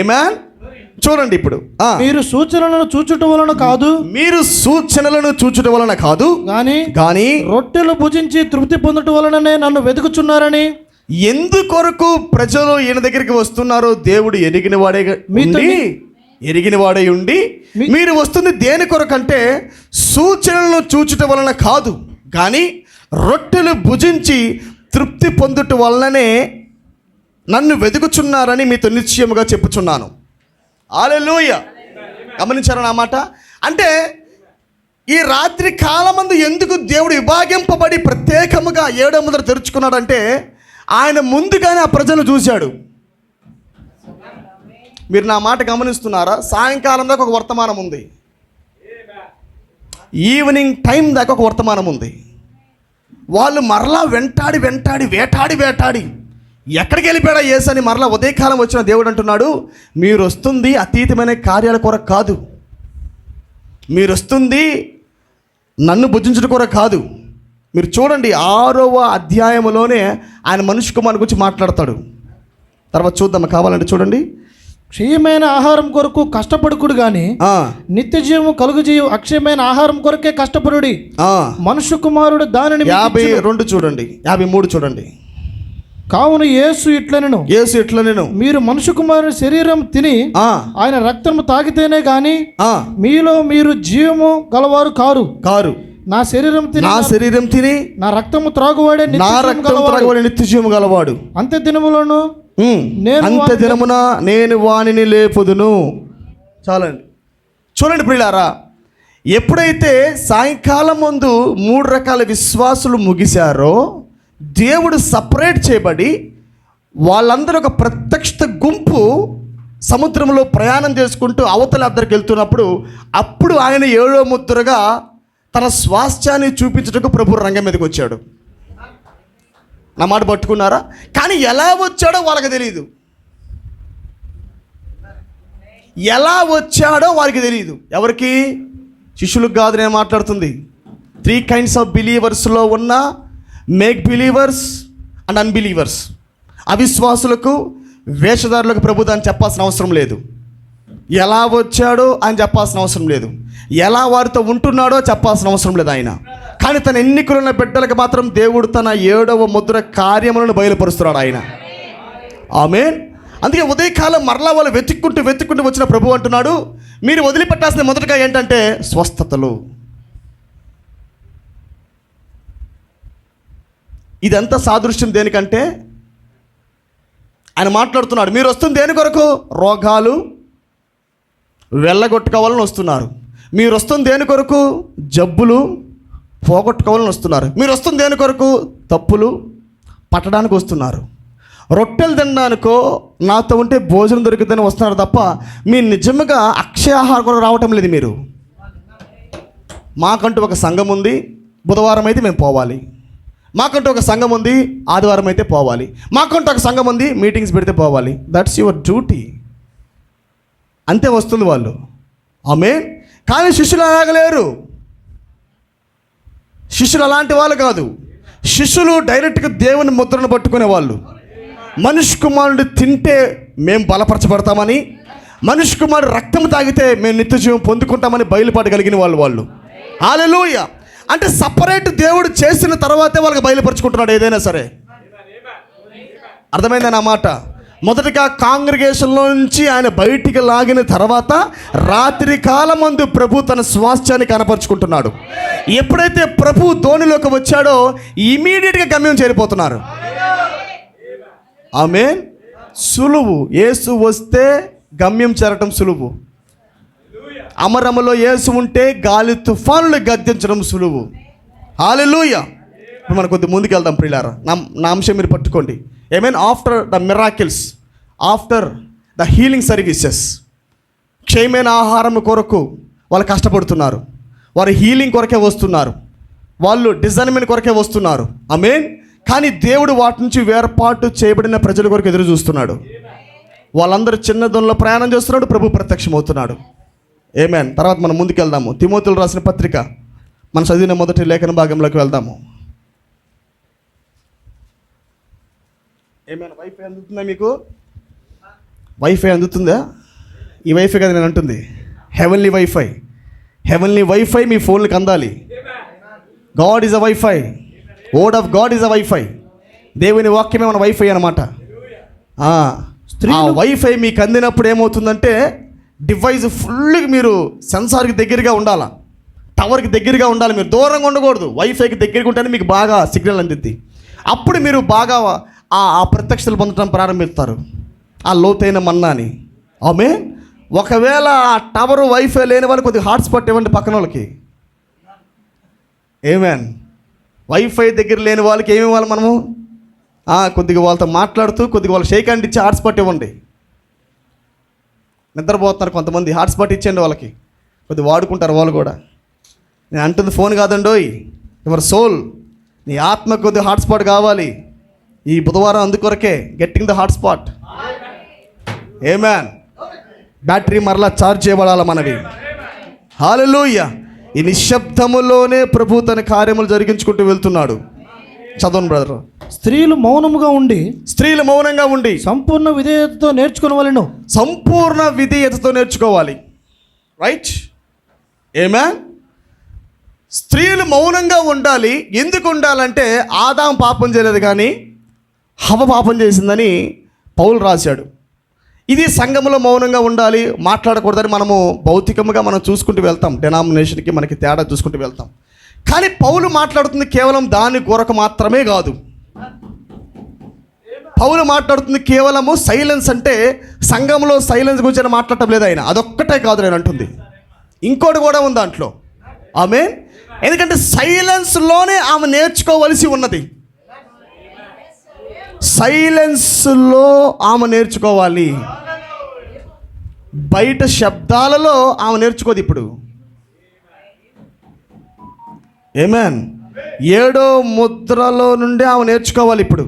ఆమేన్. చూడండి ఇప్పుడు. మీరు సూచనలను చూచుట వలన కాదు గాని రొట్టెలు భుజించి తృప్తి పొందుట వలననే నన్ను వెతుకుచున్నారని. ఎందుకొరకు ప్రజలు ఈయన దగ్గరికి వస్తున్నారో దేవుడు ఎరిగిన వాడై ఉండి మీరు వస్తుంది దేని కొరకంటే సూచనలను చూచుట వలన కాదు కానీ రొట్టెలు భుజించి తృప్తి పొందుట వలననే నన్ను వెతుకుచున్నారని మీతో నిశ్చయముగా చెప్పుచున్నాను. హల్లెలూయా. గమనించారా నా మాట? అంటే ఈ రాత్రి కాలమందు ఎందుకు దేవుడు విభాగింపబడి ప్రత్యేకముగా 7వ ముద్ర తెరుచుకున్నాడంటే ఆయన ముందుగానే ఆ ప్రజలు చూశాడు. మీరు నా మాట గమనిస్తున్నారా? సాయంకాలం దాకా ఒక వర్తమానం ఉంది, ఈవినింగ్ టైం దాకా ఒక వర్తమానం ఉంది. వాళ్ళు మరలా వేటాడి ఎక్కడికి వెళ్ళిపోయాడా యేసు అని మరలా ఉదయకాలం వచ్చిన దేవుడు అంటున్నాడు, మీరు వస్తుంది అతీతమైన కార్యాల కొరకు కాదు, మీరు వస్తుంది నన్ను భుజించడం కొరకు కాదు. మీరు చూడండి 6వ అధ్యాయంలోనే ఆయన మనుష్య కుమారుని గురించి మాట్లాడతాడు. తర్వాత చూద్దాం, కావాలంటే చూడండి. క్షయమైన ఆహారం కొరకు కష్టపడుకుడు గాని నిత్య జీవము కలుగజేయు అక్షయమైన ఆహారం కొరకే కష్టపడుడి. మనుష్య కుమారుడు దానిని 52 చూడండి, 53 చూడండి. కావున యేసు ఇట్లనెను మీరు మనుష్య కుమారుని శరీరం తిని ఆయన రక్తము తాగితేనే గాని మీలో మీరు జీవము గలవారు కారు. నా శరీరం తిని నా రక్తము త్రాగువాడే నిత్య జీవము గలవాడు. అంత్య దినములను నేను వానిని లేపుదును. చాలండి. చూడండి ప్రియులారా, ఎప్పుడైతే సాయంకాలం ముందు 3 రకాల విశ్వాసులు ముగిశారో దేవుడు సపరేట్ చేయబడి వాళ్ళందరూ ఒక ప్రత్యక్ష గుంపు సముద్రంలో ప్రయాణం చేసుకుంటూ అవతల అద్దరికి వెళ్తున్నప్పుడు అప్పుడు ఆయన 7వ ముద్రగా తన స్వాస్థ్యాన్ని చూపించడానికి ప్రభు రంగం మీదకి వచ్చాడు. నా మాట పట్టుకున్నారా? కానీ ఎలా వచ్చాడో వాళ్ళకి తెలియదు. ఎవరికి? శిష్యులకు కాదు నేను మాట్లాడుతుంది. 3 kinds ఆఫ్ బిలీవర్స్లో ఉన్న మేక్ బిలీవర్స్ అండ్ అన్బిలీవర్స్. అవిశ్వాసులకు, వేషధారులకు ప్రభు అని చెప్పాల్సిన అవసరం లేదు. ఎలా వచ్చాడో అని చెప్పాల్సిన అవసరం లేదు. ఎలా వారితో ఉంటున్నాడో చెప్పాల్సిన అవసరం లేదు ఆయన. కానీ తన ఎన్నికలున్న బిడ్డలకు మాత్రం దేవుడు తన 7వ ముద్ర కార్యములను బయలుపరుస్తున్నాడు ఆయన. ఆమేన్. అందుకే ఉదయకాలం మరలా వాళ్ళు వెతుక్కుంటూ వచ్చిన ప్రభు అంటున్నాడు, మీరు వదిలిపెట్టాల్సిన మొదటగా ఏంటంటే స్వస్థతలు. ఇదంతా సాదృశ్యం దేనికంటే ఆయన మాట్లాడుతున్నాడు, మీరు వస్తుంది దేని కొరకు? రోగాలు వెళ్ళగొట్టుకోవాలని వస్తున్నారు. మీరు వస్తుంది దేని కొరకు? జబ్బులు పోగొట్టుకోవాలని వస్తున్నారు. మీరు వస్తుంది దేని కొరకు? తప్పులు పట్టడానికి వస్తున్నారు. రొట్టెలు తినడానికో నాతో ఉంటే భోజనం దొరుకుతుందని వస్తున్నారు తప్ప మీ నిజంగా అక్షయాహారం కూడా రావటం లేదు. మీరు మాకంటూ ఒక సంఘం ఉంది, బుధవారం అయితే మేము పోవాలి. మాకంటూ ఒక సంఘం ఉంది, ఆదివారం అయితే పోవాలి. మాకంటూ ఒక సంఘం ఉంది, మీటింగ్స్ పెడితే పోవాలి. That's your duty. అంతే వస్తుంది వాళ్ళు. ఆమేన్. కానీ శిష్యులు అలాగలేరు. శిష్యులు అలాంటి వాళ్ళు కాదు. శిష్యులు డైరెక్ట్గా దేవుని ముద్రను పట్టుకునే వాళ్ళు. మనిషి కుమారుడు తింటే మేము బలపరచబడతామని, మనిషి కుమారుడు రక్తం తాగితే మేము నిత్య జీవం పొందుకుంటామని బయలుపడగలిగిన వాళ్ళు. హల్లెలూయా. అంటే సపరేట్ దేవుడు చేసిన తర్వాతే వాళ్ళకి బయలుపరుచుకుంటున్నాడు ఏదైనా సరే. అర్థమైందా నా మాట? మొదటిగా కాంగ్రిగేషన్లో నుంచి ఆయన బయటికి లాగిన తర్వాత రాత్రి కాలమందు ప్రభు తన స్వాస్థ్యాన్ని కనపరుచుకుంటున్నాడు. ఎప్పుడైతే ప్రభు ధోనిలోకి వచ్చాడో ఇమీడియట్గా గమ్యం చేరిపోతున్నారు. ఆమేన్. సులువు. యేసు వస్తే గమ్యం చేరటం సులువు. అమరములో యేసు ఉంటే గాలి తుఫానులు గద్దించడం సులువు. హల్లెలూయా. ఇప్పుడు మనం కొద్ది ముందుకు వెళ్దాం ప్రియులారా. నా అంశం మీరు పట్టుకోండి. Amen after the miracles, after the healing services, క్షయమైన ఆహారం కొరకు వాళ్ళు కష్టపడుతున్నారు. వారు హీలింగ్ కొరకే వస్తున్నారు. వాళ్ళు డిజైన్మెంట్ కొరకే వస్తున్నారు. ఆమేన్. కానీ దేవుడు వాటి నుంచి వేర్పాటు చేయబడిన ప్రజల కొరకు ఎదురు చూస్తున్నాడు. వాళ్ళందరూ చిన్న దొనలో ప్రయాణం చేస్తున్నాడు. ప్రభు ప్రత్యక్షమవుతున్నాడు. ఆమేన్. తర్వాత మనం ముందుకు వెళ్దాము. తిమోతిలో రాసిన పత్రిక మనం చదివిన మొదటి లేఖన భాగంలోకి వెళ్దాము. ఏమైనా వైఫై అందుతుందా మీకు? వైఫై అందుతుందా? ఈ వైఫై కదా నేను అంటుంది. Heavenly wifi. హెవెన్లీ వైఫై మీ ఫోన్లకు అందాలి. God is a wifi. Word of God is a wifi. దేవుని వాక్యమే మన వైఫై అనమాట. ఆ వైఫై మీకు అందినప్పుడు ఏమవుతుందంటే డివైస్ ఫుల్గా మీరు సెన్సార్కి దగ్గరగా ఉండాలా, టవర్కి దగ్గరగా ఉండాలి. మీరు దూరంగా ఉండకూడదు. వైఫైకి దగ్గరగా ఉంటేనే మీకు బాగా సిగ్నల్ అందిద్ది. అప్పుడు మీరు బాగా ఆ ప్రత్యక్షతలు పొందడం ప్రారంభిస్తారు, ఆ లోతైన మన్నాని. ఆమేన్. ఒకవేళ ఆ టవర్ వైఫై లేని వాళ్ళు కొద్దిగా హాట్స్పాట్ ఇవ్వండి పక్కన వాళ్ళకి. ఆమేన్. వైఫై దగ్గర లేని వాళ్ళకి ఏమి ఇవ్వాలి మనము? కొద్దిగా వాళ్ళతో మాట్లాడుతూ కొద్దిగా వాళ్ళకి షేక్ హ్యాండ్ ఇచ్చి హాట్స్పాట్ ఇవ్వండి. నిద్రపోతున్నారు కొంతమంది, హాట్స్పాట్ ఇచ్చేయండి వాళ్ళకి, కొద్దిగా వాడుకుంటారు వాళ్ళు కూడా. నేను అంటుంది ఫోన్ కాదండోయ్, యువర్ సోల్. నీ ఆత్మకు కొద్దిగా హాట్స్పాట్ కావాలి. ఈ బుధవారం అందుకొరకే getting the hotspot. Amen. Battery మరలా ఛార్జ్ చేయబడాలి మనవి. హల్లెలూయా. ఈ నిశ్శబ్దములోనే ప్రభు తన కార్యములు జరిగించుకుంటూ వెళ్తున్నాడు. చదవండి బ్రదర్. స్త్రీలు మౌనంగా ఉండి సంపూర్ణ విధేయతతో నేర్చుకోవాలను. సంపూర్ణ విధేయతతో నేర్చుకోవాలి. రైట్. ఆమేన్. స్త్రీలు మౌనంగా ఉండాలి. ఎందుకు ఉండాలంటే ఆదాం పాపం చేయలేదు కానీ హవ్వ పాపం చేసిందని పౌలు రాశాడు. ఇది సంఘంలో మౌనంగా ఉండాలి, మాట్లాడకూడదని మనము భౌతికంగా మనం చూసుకుంటూ వెళ్తాం. డెనామినేషన్కి మనకి తేడా చూసుకుంటూ వెళ్తాం. కానీ పౌలు మాట్లాడుతుంది కేవలం దాని కొరకు మాత్రమే కాదు. పౌలు మాట్లాడుతుంది కేవలము సైలెన్స్, అంటే సంఘంలో సైలెన్స్ గురించి మాట్లాడటం లేదు ఆయన. అదొక్కటే కాదు నేను అంటుంది, ఇంకోటి కూడా ఉంది దాంట్లో. ఆమేన్. ఎందుకంటే సైలెన్స్లోనే ఆమె నేర్చుకోవలసి ఉన్నది. సైలెన్స్లో ఆమె నేర్చుకోవాలి. బయట శబ్దాలలో ఆమె నేర్చుకోదు ఇప్పుడు. ఆమేన్. 7వ ముద్రలో నుండి ఆమె నేర్చుకోవాలి ఇప్పుడు.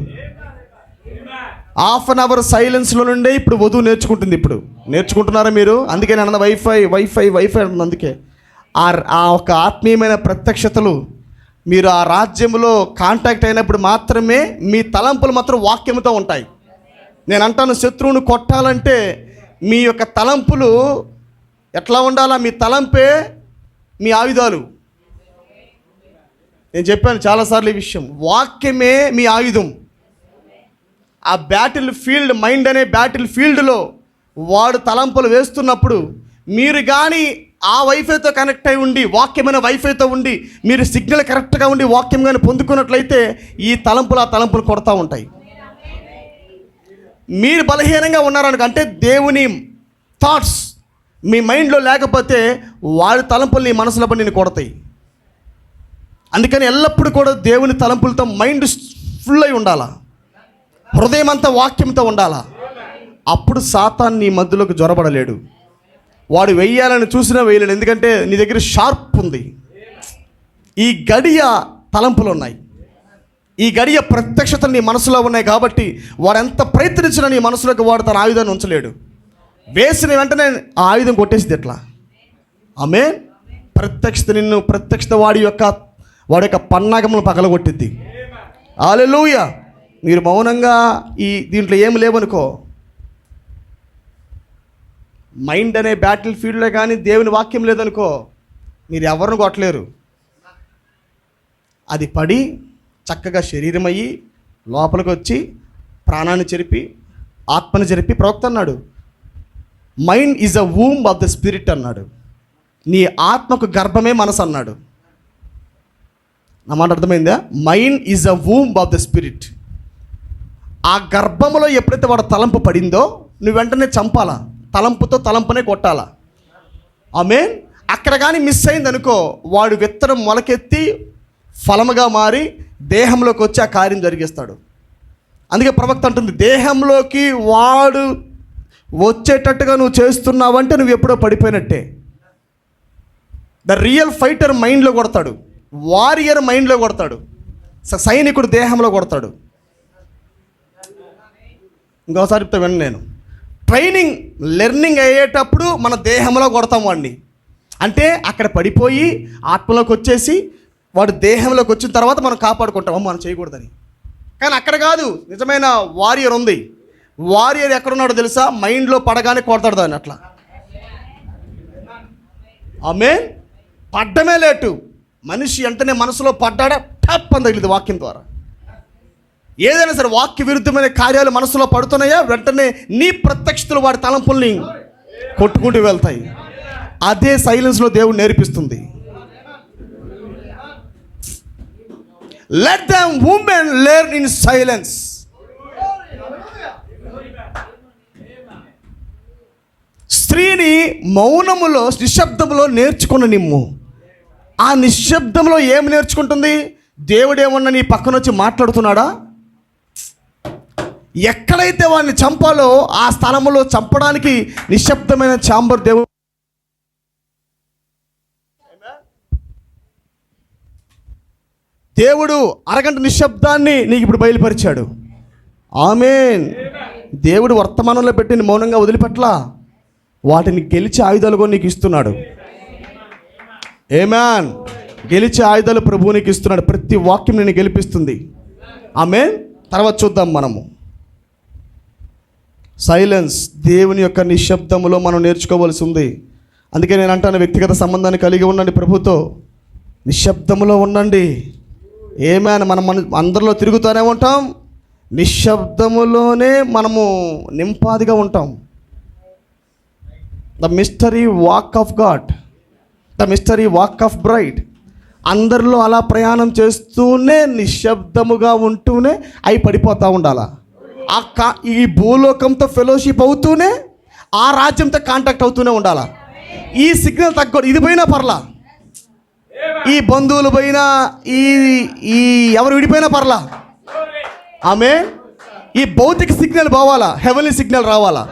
హాఫ్ అన్ అవర్ సైలెన్స్లో నుండే ఇప్పుడు వధువు నేర్చుకుంటుంది. ఇప్పుడు నేర్చుకుంటున్నారా మీరు? అందుకే నేను అన్న వైఫై వైఫై వైఫై అంటుంది. అందుకే ఆ ఒక ఆత్మీయమైన ప్రత్యక్షతలు మీరు ఆ రాజ్యంలో కాంటాక్ట్ అయినప్పుడు మాత్రమే మీ తలంపులు మాత్రం వాక్యంతో ఉంటాయి. నేను అంటాను, శత్రువును కొట్టాలంటే మీ యొక్క తలంపులు ఎట్లా ఉండాలా? మీ తలంపే మీ ఆయుధాలు. నేను చెప్పాను చాలాసార్లు ఈ విషయం. వాక్యమే మీ ఆయుధం. ఆ బ్యాటిల్ ఫీల్డ్, మైండ్ అనే బ్యాటిల్ ఫీల్డ్లో వాడు తలంపులు వేస్తున్నప్పుడు మీరు కానీ ఆ వైఫైతో కనెక్ట్ అయి ఉండి, వాక్యమైన వైఫైతో ఉండి, మీరు సిగ్నల్ కరెక్ట్గా ఉండి వాక్యం కానీ పొందుకున్నట్లయితే ఈ తలంపులు ఆ తలంపులు కొడతా ఉంటాయి. మీరు బలహీనంగా ఉన్నారనుకో, అంటే దేవుని థాట్స్ మీ మైండ్లో లేకపోతే వాడి తలంపులు నీ మనసులో పడి నేను కొడతాయి. అందుకని ఎల్లప్పుడూ కూడా దేవుని తలంపులతో మైండ్ ఫుల్ అయి ఉండాలా, హృదయం అంతా వాక్యంతో ఉండాలా. అప్పుడు సాతాను నీ మధ్యలోకి జొరబడలేడు. వాడు వెయ్యాలని చూసినా వేయలేడు, ఎందుకంటే నీ దగ్గర షార్ప్ ఉంది. ఈ గడియ తలంపులు ఉన్నాయి, ఈ గడియ ప్రత్యక్షతలు నీ మనసులో ఉన్నాయి. కాబట్టి వాడు ఎంత ప్రయత్నించినా నీ మనసులోకి వాడు తన ఆయుధాన్ని ఉంచలేడు. వేసిన వెంటనే ఆ ఆయుధం కొట్టేసింది ఎట్లా. ఆమేన్. ప్రత్యక్షత నిన్ను ప్రత్యక్షత వాడి యొక్క పన్నాగములు పగలగొట్టిద్ది. హల్లెలూయా. మీరు మౌనంగా దీంట్లో ఏమి లేవనుకో, మైండ్ అనే బ్యాటిల్ ఫీల్డ్లో కానీ దేవుని వాక్యం లేదనుకో, మీరు ఎవరిని కొట్టలేరు. అది పడి చక్కగా శరీరం అయ్యి లోపలికి వచ్చి ప్రాణాన్ని చెరిపి ఆత్మని చెరిపి. ప్రవక్త అన్నాడు, mind is a womb of the spirit అన్నాడు. నీ ఆత్మకు గర్భమే మనసు అన్నాడు. నా మాట అర్థమైందా? Mind is a womb of the spirit. ఆ గర్భములో ఎప్పుడైతే వాడు తలంపు పడిందో నువ్వు వెంటనే చంపాలా, తలంపుతో తలంపునే కొట్టాలా. ఆమేన్. అక్కడ కానీ మిస్ అయింది అనుకో, వాడు విత్తనం మొలకెత్తి ఫలముగా మారి దేహంలోకి వచ్చి ఆ కార్యం జరిగిస్తాడు. అందుకే ప్రవక్త అంటుంది, దేహంలోకి వాడు వచ్చేటట్టుగా నువ్వు చేస్తున్నావంటే నువ్వు ఎప్పుడో పడిపోయినట్టే. ద రియల్ ఫైటర్ మైండ్లో కొడతాడు, వారియర్ మైండ్లో కొడతాడు, సైనికుడు దేహంలో కొడతాడు. ఇంకోసారి చెప్తా విన్న నేను, ట్రైనింగ్ లెర్నింగ్ అయ్యేటప్పుడు మన దేహంలో కొడతాం వాడిని. అంటే అక్కడ పడిపోయి ఆత్మలోకి వచ్చేసి వాడు దేహంలోకి వచ్చిన తర్వాత మనం కాపాడుకుంటాం, మనం చేయకూడదని. కానీ అక్కడ కాదు, నిజమైన వారియర్ ఉంది. వారియర్ ఎక్కడున్నాడో తెలుసా? మైండ్లో పడగానే కొడతాడు దాన్ని అట్లా. ఆమేన్. పడ్డమే లేటు. మనిషి వెంటనే మనసులో పడ్డాడా టప్ అని తగిలింది వాక్యం ద్వారా. ఏదైనా సరే వాక్య విరుద్ధమైన కార్యాలు మనసులో పడుతున్నాయా, వెంటనే నీ ప్రత్యక్షతలు వాడి తలంపుల్ని కొట్టుకుంటూ వెళ్తాయి. అదే సైలెన్స్లో దేవుడు నేర్పిస్తుంది. Let them women learn in silence. స్త్రీని మౌనములో నిశ్శబ్దములో నేర్చుకున్న నిమ్ము. ఆ నిశ్శబ్దంలో ఏమి నేర్చుకుంటుంది? దేవుడేమన్నా నీ పక్కన వచ్చి మాట్లాడుతున్నాడా? ఎక్కడైతే వాడిని చంపాలో ఆ స్థలంలో చంపడానికి నిశ్శబ్దమైన ఛాంబర్ దేవుడు. దేవుడు అరగంట నిశ్శబ్దాన్ని నీకు ఇప్పుడు బయలుపరిచాడు. ఆమేన్. దేవుడు వర్తమానంలో పెట్టి మౌనంగా వదిలిపెట్లా, వాటిని గెలిచే ఆయుధాలుగా నీకు ఇస్తున్నాడు. ఆమేన్. గెలిచే ఆయుధాలు ప్రభువు నీకు ఇస్తున్నాడు. ప్రతి వాక్యం నేను గెలిపిస్తుంది. ఆమేన్. తర్వాత చూద్దాం మనము సైలెన్స్, దేవుని యొక్క నిశ్శబ్దములో మనం నేర్చుకోవాల్సి ఉంది. అందుకే నేను అంటాను, వ్యక్తిగత సంబంధాన్ని కలిగి ఉండండి ప్రభుతో, నిశ్శబ్దములో ఉండండి. ఆమేన్. మనం అందరిలో తిరుగుతూనే ఉంటాం, నిశ్శబ్దములోనే మనము నింపాదిగా ఉంటాం. The mystery walk of God, the mystery walk of braid. అందరిలో అలా ప్రయాణం చేస్తూనే నిశ్శబ్దముగా ఉంటూనే అయి పడిపోతూ ఉండాలా. ఈ భూలోకంతో ఫెలోషిప్ అవుతూనే ఆ రాజ్యంతో కాంటాక్ట్ అవుతూనే ఉండాలా. ఈ సిగ్నల్ తగ్గకూడదు. ఇది పోయినా పర్లా, ఈ బంధువులు పోయినా, ఈ ఎవరు విడిపోయినా పర్లా. ఆమె ఈ భౌతిక సిగ్నల్ పోవాలా, హెవెన్లీ సిగ్నల్ రావాలా.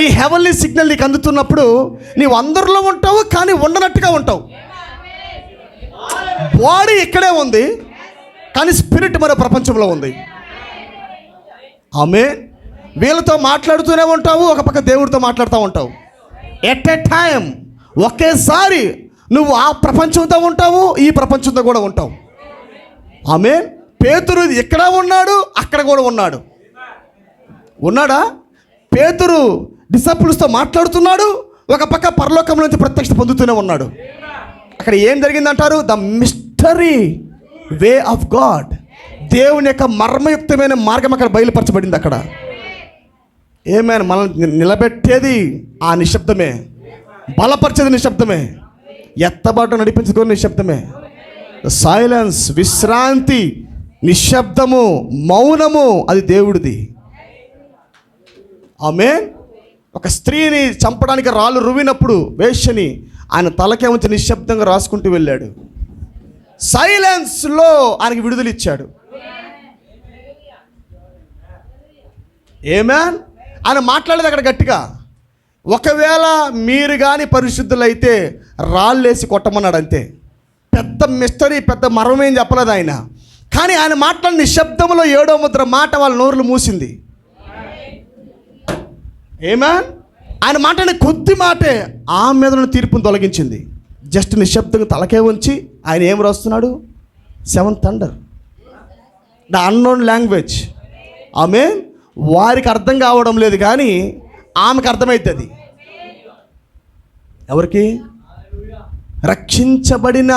ఈ హెవెన్లీ సిగ్నల్ నీకు అందుతున్నప్పుడు నీవు అందరిలో ఉంటావు, కానీ ఉండనట్టుగా ఉంటావు. బాడీ ఇక్కడే ఉంది, కానీ స్పిరిట్ మరో ప్రపంచంలో ఉంది. ఆమె వీళ్ళతో మాట్లాడుతూనే ఉంటావు, ఒక పక్క దేవుడితో మాట్లాడుతూ ఉంటావు. ఎట్ ఎ టైం ఒకేసారి నువ్వు ఆ ప్రపంచంతో ఉంటావు, ఈ ప్రపంచంతో కూడా ఉంటావు. ఆమె పేతురు ఇక్కడ ఉన్నాడు, అక్కడ కూడా ఉన్నాడా? పేతురు డిసైపుల్స్తో మాట్లాడుతున్నాడు, ఒక పక్క పరలోకం నుంచి ప్రత్యక్షత పొందుతూనే ఉన్నాడు. అక్కడ ఏం జరిగిందంటారు? The mystery way of God. దేవుని యొక్క మర్మయుక్తమైన మార్గం అక్కడ బయలుపరచబడింది. అక్కడ ఏమైనా మనల్ని నిలబెట్టేది ఆ నిశ్శబ్దమే, బలపరిచేది నిశ్శబ్దమే, ఎత్తబాటు నడిపించుకునే నిశ్శబ్దమే. సైలెన్స్, విశ్రాంతి, నిశ్శబ్దము, మౌనము, అది దేవుడిది. ఆమేన్. ఒక స్త్రీని చంపడానికి రాళ్ళు రువ్వినప్పుడు వేశ్యని ఆయన తలకే ఉంచి నిశ్శబ్దంగా రాసుకుంటూ వెళ్ళాడు. సైలెన్స్లో ఆయనకి విడుదల ఇచ్చాడు. ఆమేన్. ఆయన మాట్లాడేది అక్కడ గట్టిగా, ఒకవేళ మీరు కానీ పరిశుద్ధులైతే రాళ్ళేసి కొట్టమన్నాడు అంతే. పెద్ద మిస్టరీ, పెద్ద మర్మం ఏం చెప్పలేదు ఆయన. కానీ ఆయన మాట్లాడిన నిశ్శబ్దంలో 7వ ముద్ర మాట వాళ్ళ నోరులు మూసింది. ఆమేన్. ఆయన మాట్లాడిన కొద్ది మాటే ఆ మీద ఉన్న తీర్పును తొలగించింది. జస్ట్ నిశ్శబ్దంగా తలకే ఉంచి ఆయన ఏం రాస్తున్నాడు? 7th thunder, the unknown language. Amen. వారికి అర్థం కావడం లేదు కానీ ఆమెకు అర్థమవుతుంది. ఎవరికి? రక్షించబడిన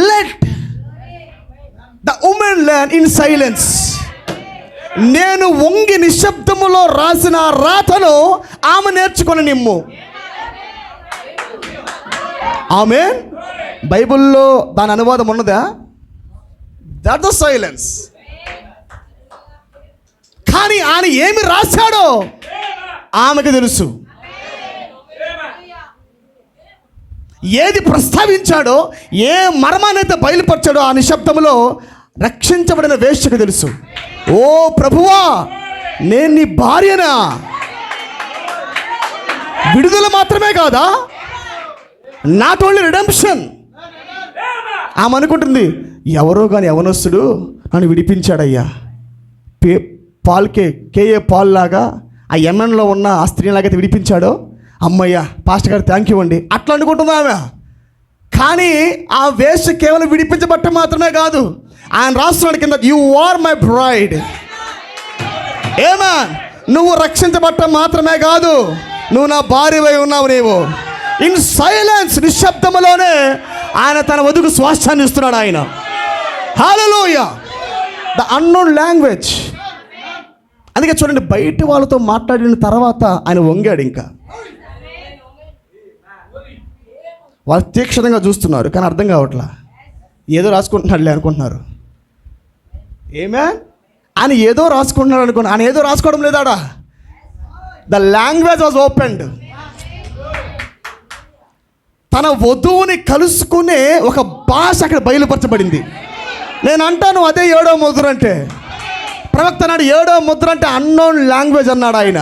let the women learn in silence. నేను వంగి నిశ్శబ్దములో రాసిన రాతను ఆమె నేర్చుకొని నిమ్ము. ఆమేన్. బైబిల్లో దాని అనువాదం ఉన్నదా? That the silence. కానీ ఆయన ఏమి రాశాడో ఆమెకు తెలుసు. ఏది ప్రస్తావించాడో, ఏ మర్మానైతే బయలుపరిచాడో ఆ నిశ్శబ్దంలో రక్షించబడిన వేశ్యకు తెలుసు. ఓ ప్రభువా, నేను నీ భార్యనా? విడుదల మాత్రమే కాదా, నాట్ ఓన్లీ రిడెంప్షన్. ఆమె అనుకుంటుంది, ఎవరో కానీ యవనస్తుడు నన్ను విడిపించాడయ్యా. కేఏ పాల్ లాగా ఆ యెమెన్లో ఉన్న ఆ స్త్రీలాగైతే విడిపించాడో, అమ్మయ్య పాస్టర్ గారు థ్యాంక్ యూ అండి, అట్లా అనుకుంటుంది ఆమె. కానీ ఆ వేశ్య కేవలం విడిపించబట్ట మాత్రమే కాదు, ఆయన రాస్తున్నాడు కింద, యు ఆర్ మై బ్రైడ్. ఆమేన్. నువ్వు రక్షించబట్ట మాత్రమే కాదు, నువ్వు నా భార్యవై ఉన్నావు. నీవు ఇన్ సైలెన్స్, నిశ్శబ్దములోనే ఆయన తన వధుకు స్వాస్థ్యాన్ని ఇస్తున్నాడు ఆయన. హల్లెలూయా. The unknown language. అందుకే చూడండి, బయట వాళ్ళతో మాట్లాడిన తర్వాత ఆయన వంగాడు. ఇంకా వాళ్ళు తీక్షణంగా చూస్తున్నారు కానీ అర్థం కావట్లా. ఏదో రాసుకుంటున్నాడులే అనుకుంటున్నారు. ఆయన ఏదో రాసుకుంటున్నాడు అనుకున్నా, ఆయన ఏదో రాసుకోవడం లేదాడా. The language was opened. తన వధువుని కలుసుకునే ఒక భాష అక్కడ బయలుపరచబడింది. నేను అంటాను అదే 7వ ముద్ర అంటే. ప్రవక్త అన్నాడు 7వ ముద్ర అంటే అన్నోన్ లాంగ్వేజ్ అన్నాడు ఆయన.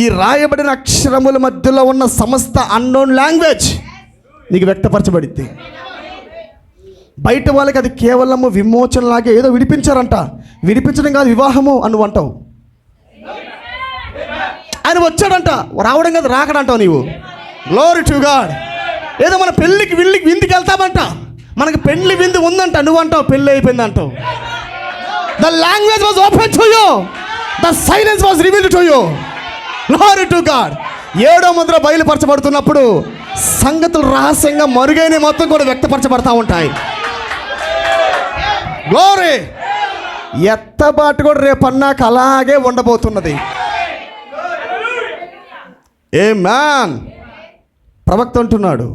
ఈ రాయబడిన అక్షరముల మధ్యలో ఉన్న సమస్త అన్నోన్ లాంగ్వేజ్ నీకు వ్యక్తపరచబడింది. బయట వాళ్ళకి అది కేవలము విమోచనలాగే ఏదో విడిపించారంట. విడిపించడం కాదు, వివాహము అని నువ్వు అంటావు. ఆయన వచ్చాడంట, రావడం కాదు రాకడంటావు నీవు. Glory to God. ఏదో మన పెళ్ళికి విందుకి వెళ్తామంట, మనకి పెళ్లి విందు ఉందంట, నువ్వు అంటావు పెళ్ళి అయిపోయింది అంటావు. The language was open to you, the silence was revealed to you. Glory to God. 7వ ముద్ర బయలుపరచబడుతున్నప్పుడు సంగతులు రహస్యంగా మరుగైన మొత్తం కూడా వ్యక్తపరచబడతా ఉంటాయి. గ్లోరీ. ఎత్తబాటు కూడా రేపన్నాక అలాగే ఉండబోతున్నది. ఆమేన్. ప్రవక్త అంటున్నాడు,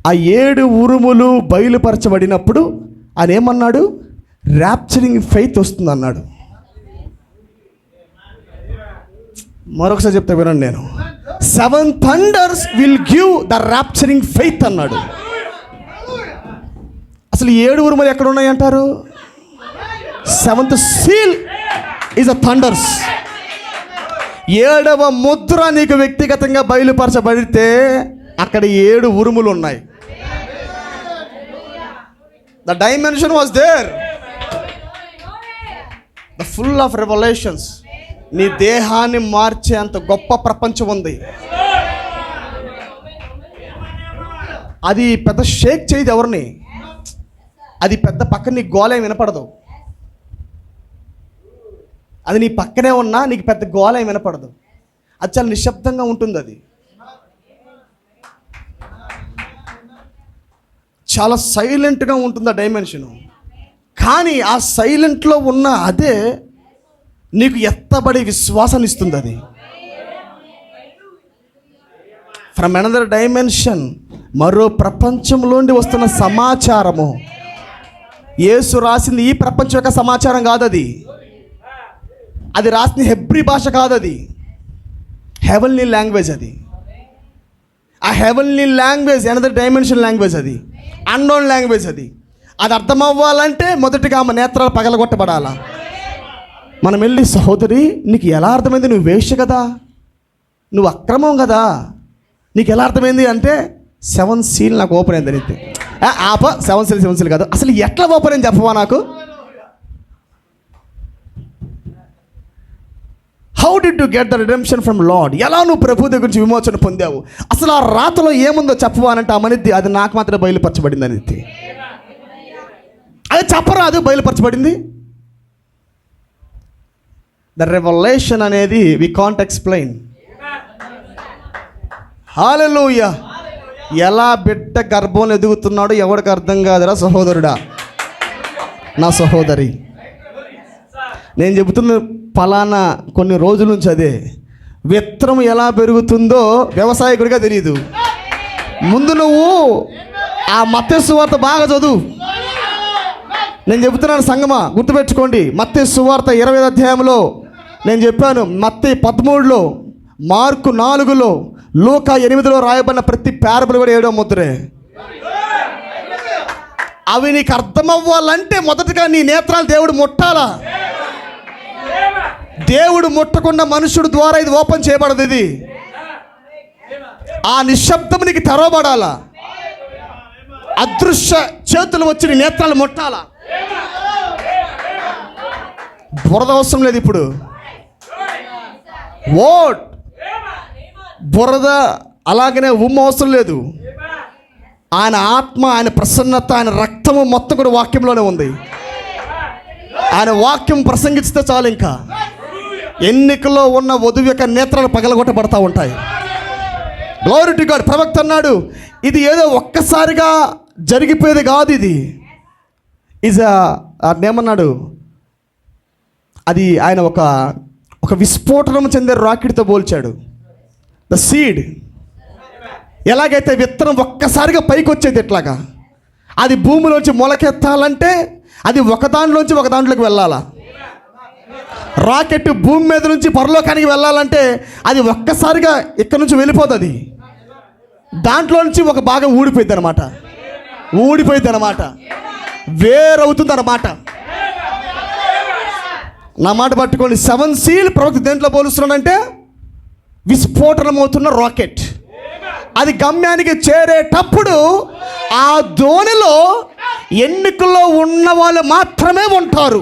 ఆ 7 ఉరుములు బయలుపరచబడినప్పుడు ఆయన ఏమన్నాడు? ర్యాప్చరింగ్ ఫెయిత్ వస్తుంది అన్నాడు. మరొకసారి చెప్తా వినండి. నేను 7 thunders will give the rapturing faith అన్నాడు. అసలు 7 ఉరుములు ఎక్కడ ఉన్నాయి అంటారు? 7th seal is a thunders. 7వ ముద్ర నీకు వ్యక్తిగతంగా బయలుపరచబడితే అక్కడ 7 ఉరుములు ఉన్నాయి. The dimension was there, the full of revolutions. నీ దేహాన్ని మార్చే అంత గొప్ప ప్రపంచం ఉంది. అది పెద్ద షేక్ చేయదు ఎవరిని. అది పెద్ద పక్కన నీ గోళం వినపడదు. అది నీ పక్కనే ఉన్నా నీకు పెద్ద గోళం వినపడదు. అది చాలా నిశ్శబ్దంగా ఉంటుంది. అది చాలా సైలెంట్గా ఉంటుంది ఆ డైమెన్షను. కానీ ఆ సైలెంట్లో ఉన్న అదే నీకు ఎత్తబడి విశ్వాసాన్ని ఇస్తుంది. అది ఫ్రమ్ అనదర్ డైమెన్షన్, మరో ప్రపంచంలోండి వస్తున్న సమాచారము. యేసు రాసింది ఈ ప్రపంచం యొక్క సమాచారం కాదు. అది రాసిన హెబ్రీ భాష కాదు, అది హెవెన్లీ లాంగ్వేజ్. అది ఆ heavenly language another dimension language, అది అన్నోన్ లాంగ్వేజ్. అది అర్థం అవ్వాలంటే మొదటిగా ఆమె నేత్రాలు పగలగొట్టబడాలా. మనం వెళ్ళి, సహోదరి నీకు ఎలా అర్థమైంది, నువ్వు వేశ్య కదా, నువ్వు అక్రమం కదా, నీకు ఎలా అర్థమైంది అంటే 7 సీల్ నాకు ఓపెన్ అయింది అయితే. 7 సీల్ కాదు, అసలు ఎట్లా ఓపెన్ అయింది చెప్పవా నాకు. How did you get the redemption from lord? ఎలా నువ్వు ప్రభు దగ్గర నుంచి విమోచన పొందావు? అసలు ఆ రాతలో ఏముందో చెప్పవా అంటే అమనిద్ది, అది నాకు మాత్రం బయలుపరచబడింది అనిద్ది. అది చెప్పరాదు, బయలుపరచబడింది. ద రెవల్యూషన్ అనేది వి కాంట్ ఎక్స్ప్లెయిన్. హల్లెలూయా. ఎలా బిడ్డ గర్భంలో ఎదుగుతున్నాడో ఎవరికి అర్థం కాదురా సహోదరుడా, నా సహోదరి. నేను చెబుతున్న ఫలానా కొన్ని రోజుల నుంచి అదే. విత్తనం ఎలా పెరుగుతుందో వ్యవసాయకుడిగా తెలియదు. ముందు నువ్వు ఆ మత్తయి సువార్త బాగా చదువు. నేను చెబుతున్నాను సంగమా, గుర్తుపెట్టుకోండి. మత్తయి సువార్త 20వ అధ్యాయంలో నేను చెప్పాను. మత్తయి 13లో, మార్కు 4లో, లూకా 8లో రాయబడిన ప్రతి పారబుల్ కూడా 7వ ముద్రే. అవి నీకు అర్థమవ్వాలంటే మొదటగా నీ నేత్రాలు దేవుడు ముట్టాలా. దేవుడు ముట్టకుండా మనుషుడు ద్వారా ఇది ఓపెన్ చేయబడదు. ఇది ఆ నిశ్శబ్దం నీకు తెరవబడాలా. అదృశ్య చేతులు వచ్చి నీ నేత్రాలు ముట్టాలా. బురద అవసరం లేదు ఇప్పుడు. ఓట్ బురద అలాగనే ఉమ్మ అవసరం లేదు. ఆయన ఆత్మ, ఆయన ప్రసన్నత, ఆయన రక్తము మొత్తం కూడా వాక్యంలోనే ఉంది. ఆయన వాక్యం ప్రసంగిస్తే చాలు. ఇంకా ఎన్నికలో ఉన్న వధువు యొక్క నేత్రాలు పగలగొట్టబడతా ఉంటాయి. Glory to God. ప్రవక్త అన్నాడు, ఇది ఏదో ఒక్కసారిగా జరిగిపోయేది కాదు. ఇది ఏమన్నాడు, అది ఆయన ఒక విస్ఫోటనం చెందే రాకెట్తో పోల్చాడు. ద సీడ్ ఎలాగైతే విత్తనం ఒక్కసారిగా పైకి వచ్చేది, ఎట్లాగా అది భూమిలోంచి మొలకెత్తాలంటే అది ఒక దాంట్లోకి వెళ్ళాలా. రాకెట్ భూమి మీద నుంచి పరలోకానికి వెళ్ళాలంటే అది ఒక్కసారిగా ఇక్కడ నుంచి వెళ్ళిపోతుంది. దాంట్లో నుంచి ఒక భాగం ఊడిపోయింది అనమాట, వేరవుతుంది అనమాట. నా మాట పట్టుకోండి. 7 సీల్ ప్రవక్త దేంట్లో పోలుస్తున్నాడంటే విస్ఫోటనమవుతున్న రాకెట్. అది గమ్యానికి చేరేటప్పుడు ఆ ధోనిలో ఎన్నికల్లో ఉన్న వాళ్ళు మాత్రమే ఉంటారు.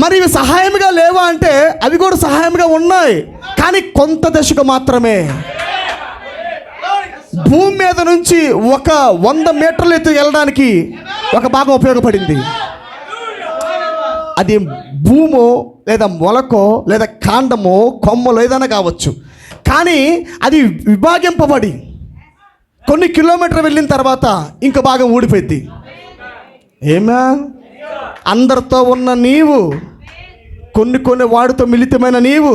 మరి ఇవి సహాయంగా లేవా అంటే అవి కూడా సహాయంగా ఉన్నాయి, కానీ కొంత దశకు మాత్రమే. భూమి మీద నుంచి 100 మీటర్లు ఎత్తు వెళ్ళడానికి ఒక భాగం ఉపయోగపడింది. అది భూమో లేదా మొలకో లేదా కాండమో కొమ్మలో ఏదైనా కావచ్చు. కానీ అది విభాగింపబడి కొన్ని కిలోమీటర్లు వెళ్ళిన తర్వాత ఇంకో భాగం ఊడిపోయింది. ఏమా అందరితో ఉన్న నీవు, కొన్ని వాడితో మిళితమైన నీవు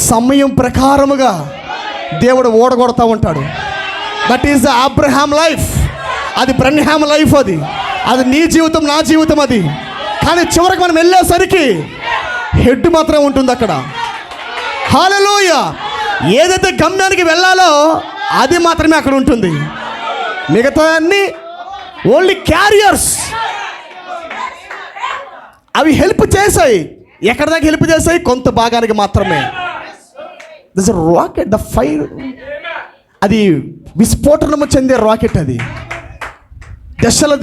సమయం ప్రకారముగా దేవుడు ఓడగొడతా ఉంటాడు. That is the Abraham life. అది బ్రహ్మాం లైఫ్. అది నీ జీవితం, నా జీవితం. అది కానీ చివరికి మనం వెళ్ళేసరికి హెడ్ మాత్రం ఉంటుంది అక్కడ. హల్లెలూయా. ఏదైతే గమ్యానికి వెళ్ళాలో అది మాత్రమే అక్కడ ఉంటుంది. మిగతా అన్ని ఓన్లీ క్యారియర్స్. అవి హెల్ప్ చేశాయి. ఎక్కడ దాకా హెల్ప్ చేశాయి? కొంత భాగానికి మాత్రమే. దిస్ రాకెట్, ద ఫైర్, అది విస్ఫోటనము చెందే రాకెట్. అది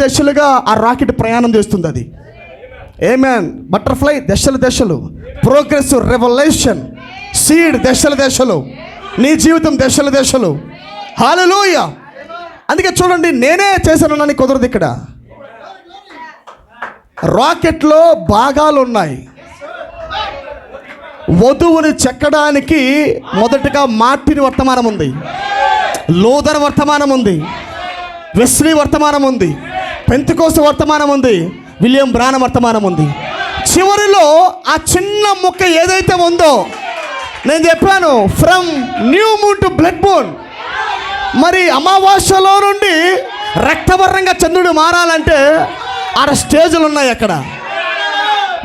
దశలుగా ఆ రాకెట్ ప్రయాణం చేస్తుంది. అది ఆమేన్. బటర్ఫ్లై దశలు, ప్రోగ్రెస్, రెవల్యూషన్, సీడ్ దశలు, నీ జీవితం దశలు. హల్లెలూయా. అందుకే చూడండి, నేనే చేశానని కుదరదు. ఇక్కడ రాకెట్లో భాగాలు ఉన్నాయి. వధువుని చెక్కడానికి మొదటగా మార్టిన్ వర్తమానం ఉంది, లూథర్ వర్తమానం ఉంది, వెస్లీ వర్తమానం ఉంది, పెంతెకోస్తు వర్తమానం ఉంది, విలియం బ్రానమ్ వర్తమానం ఉంది. చివరిలో ఆ చిన్న ముక్క ఏదైతే ఉందో నేను చెప్పాను, from new moon to blood borne. మరి అమావాస్యలో నుండి రక్తవర్ణంగా చంద్రుడు మారాలంటే 6 స్టేజ్లు ఉన్నాయి అక్కడ.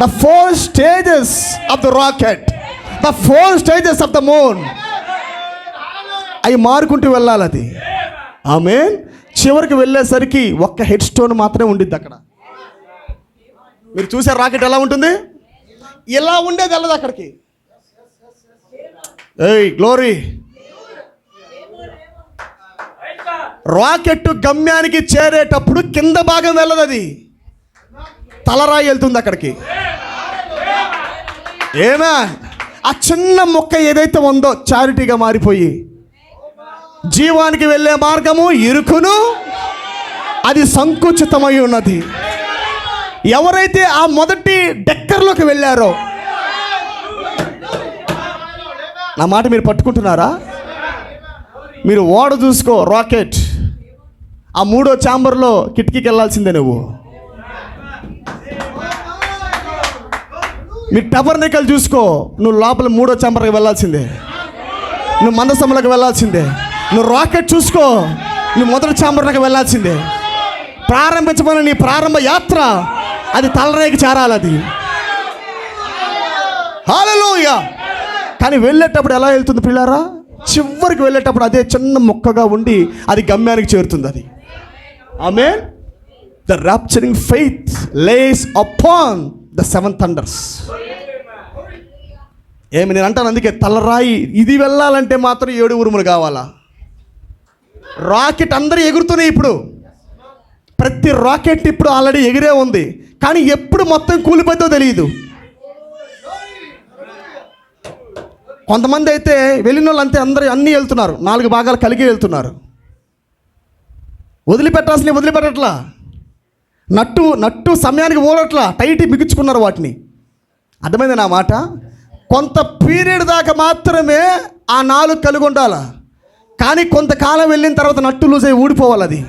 The 4 stages of the rocket, the 4 stages of the moon. అవి మారుకుంటూ వెళ్ళాలి. అది ఆమేన్. చివరికి వెళ్ళేసరికి ఒక్క హెడ్ స్టోన్ మాత్రమే ఉండిద్ది అక్కడ. మీరు చూసారు రాకెట్ ఎలా ఉంటుంది? ఇలా ఉండేది వెళ్ళదు అక్కడికి. ఏయ్ గ్లోరీ. రాకెట్ గమ్యానికి చేరేటప్పుడు కింద భాగం వెళ్ళదు, అది తలరాయి వెళ్తుంది అక్కడికి. ఏమే ఆ చిన్న మొక్క ఏదైతే ఉందో చారిటీగా మారిపోయి జీవానికి వెళ్ళే మార్గము ఇరుకును, అది సంకుచితమై ఉన్నది. ఎవరైతే ఆ మొదటి డెక్కర్లోకి వెళ్ళారో, నా మాట మీరు పట్టుకుంటున్నారా? మీరు ఓడ చూసుకో, రాకెట్ ఆ 3వ ఛాంబర్లో కిటికీకి వెళ్ళాల్సిందే నువ్వు. మీరు టబర్నికల్ చూసుకో, నువ్వు లోపల 3వ ఛాంబర్కి వెళ్ళాల్సిందే, నువ్వు మందసంలోకి వెళ్ళాల్సిందే. నువ్వు రాకెట్ చూసుకో, నువ్వు మొదటి ఛాంబర్లోకి వెళ్ళాల్సిందే. ప్రారంభించబడిన నీ ప్రారంభ యాత్ర అది తలరేకి చేరాలి. అది హల్లెలూయా. కానీ వెళ్ళేటప్పుడు ఎలా వెళ్తుంది పిల్లారా? చివరికి వెళ్ళేటప్పుడు అదే చిన్న మొక్కగా ఉండి అది గమ్యానికి చేరుతుంది. అది amen. The rapturing faith lays upon the 7 thunders. ఏమి నేను అంటాను, అందుకే తలరాయి ఇది వెళ్ళాలంటే మాత్రం 7 ఉరుములు కావాలా? రాకెట్ అందరూ ఎగురుతున్నాయి ఇప్పుడు. ప్రతి రాకెట్ ఇప్పుడు ఆల్రెడీ ఎగిరే ఉంది, కానీ ఎప్పుడు మొత్తం కూలిపోతుందో తెలియదు. కొంతమంది అయితే వెళ్ళిన వాళ్ళు అంతే, అందరూ అన్నీ వెళ్తున్నారు, 4 భాగాలు కలిగి వెళ్తున్నారు. వదిలిపెట్టాల్సిన వదిలిపెట్టట్లా, నట్టు సమయానికి ఓడట్లా, టైట్ బిగించుకున్నారు వాటిని. అర్థమైంది నా మాట? కొంత పీరియడ్ దాకా మాత్రమే ఆ 4 కలిగి ఉండాలి, కానీ కొంతకాలం వెళ్ళిన తర్వాత నట్టు లూజ్ అయి ఊడిపోవాలి. అది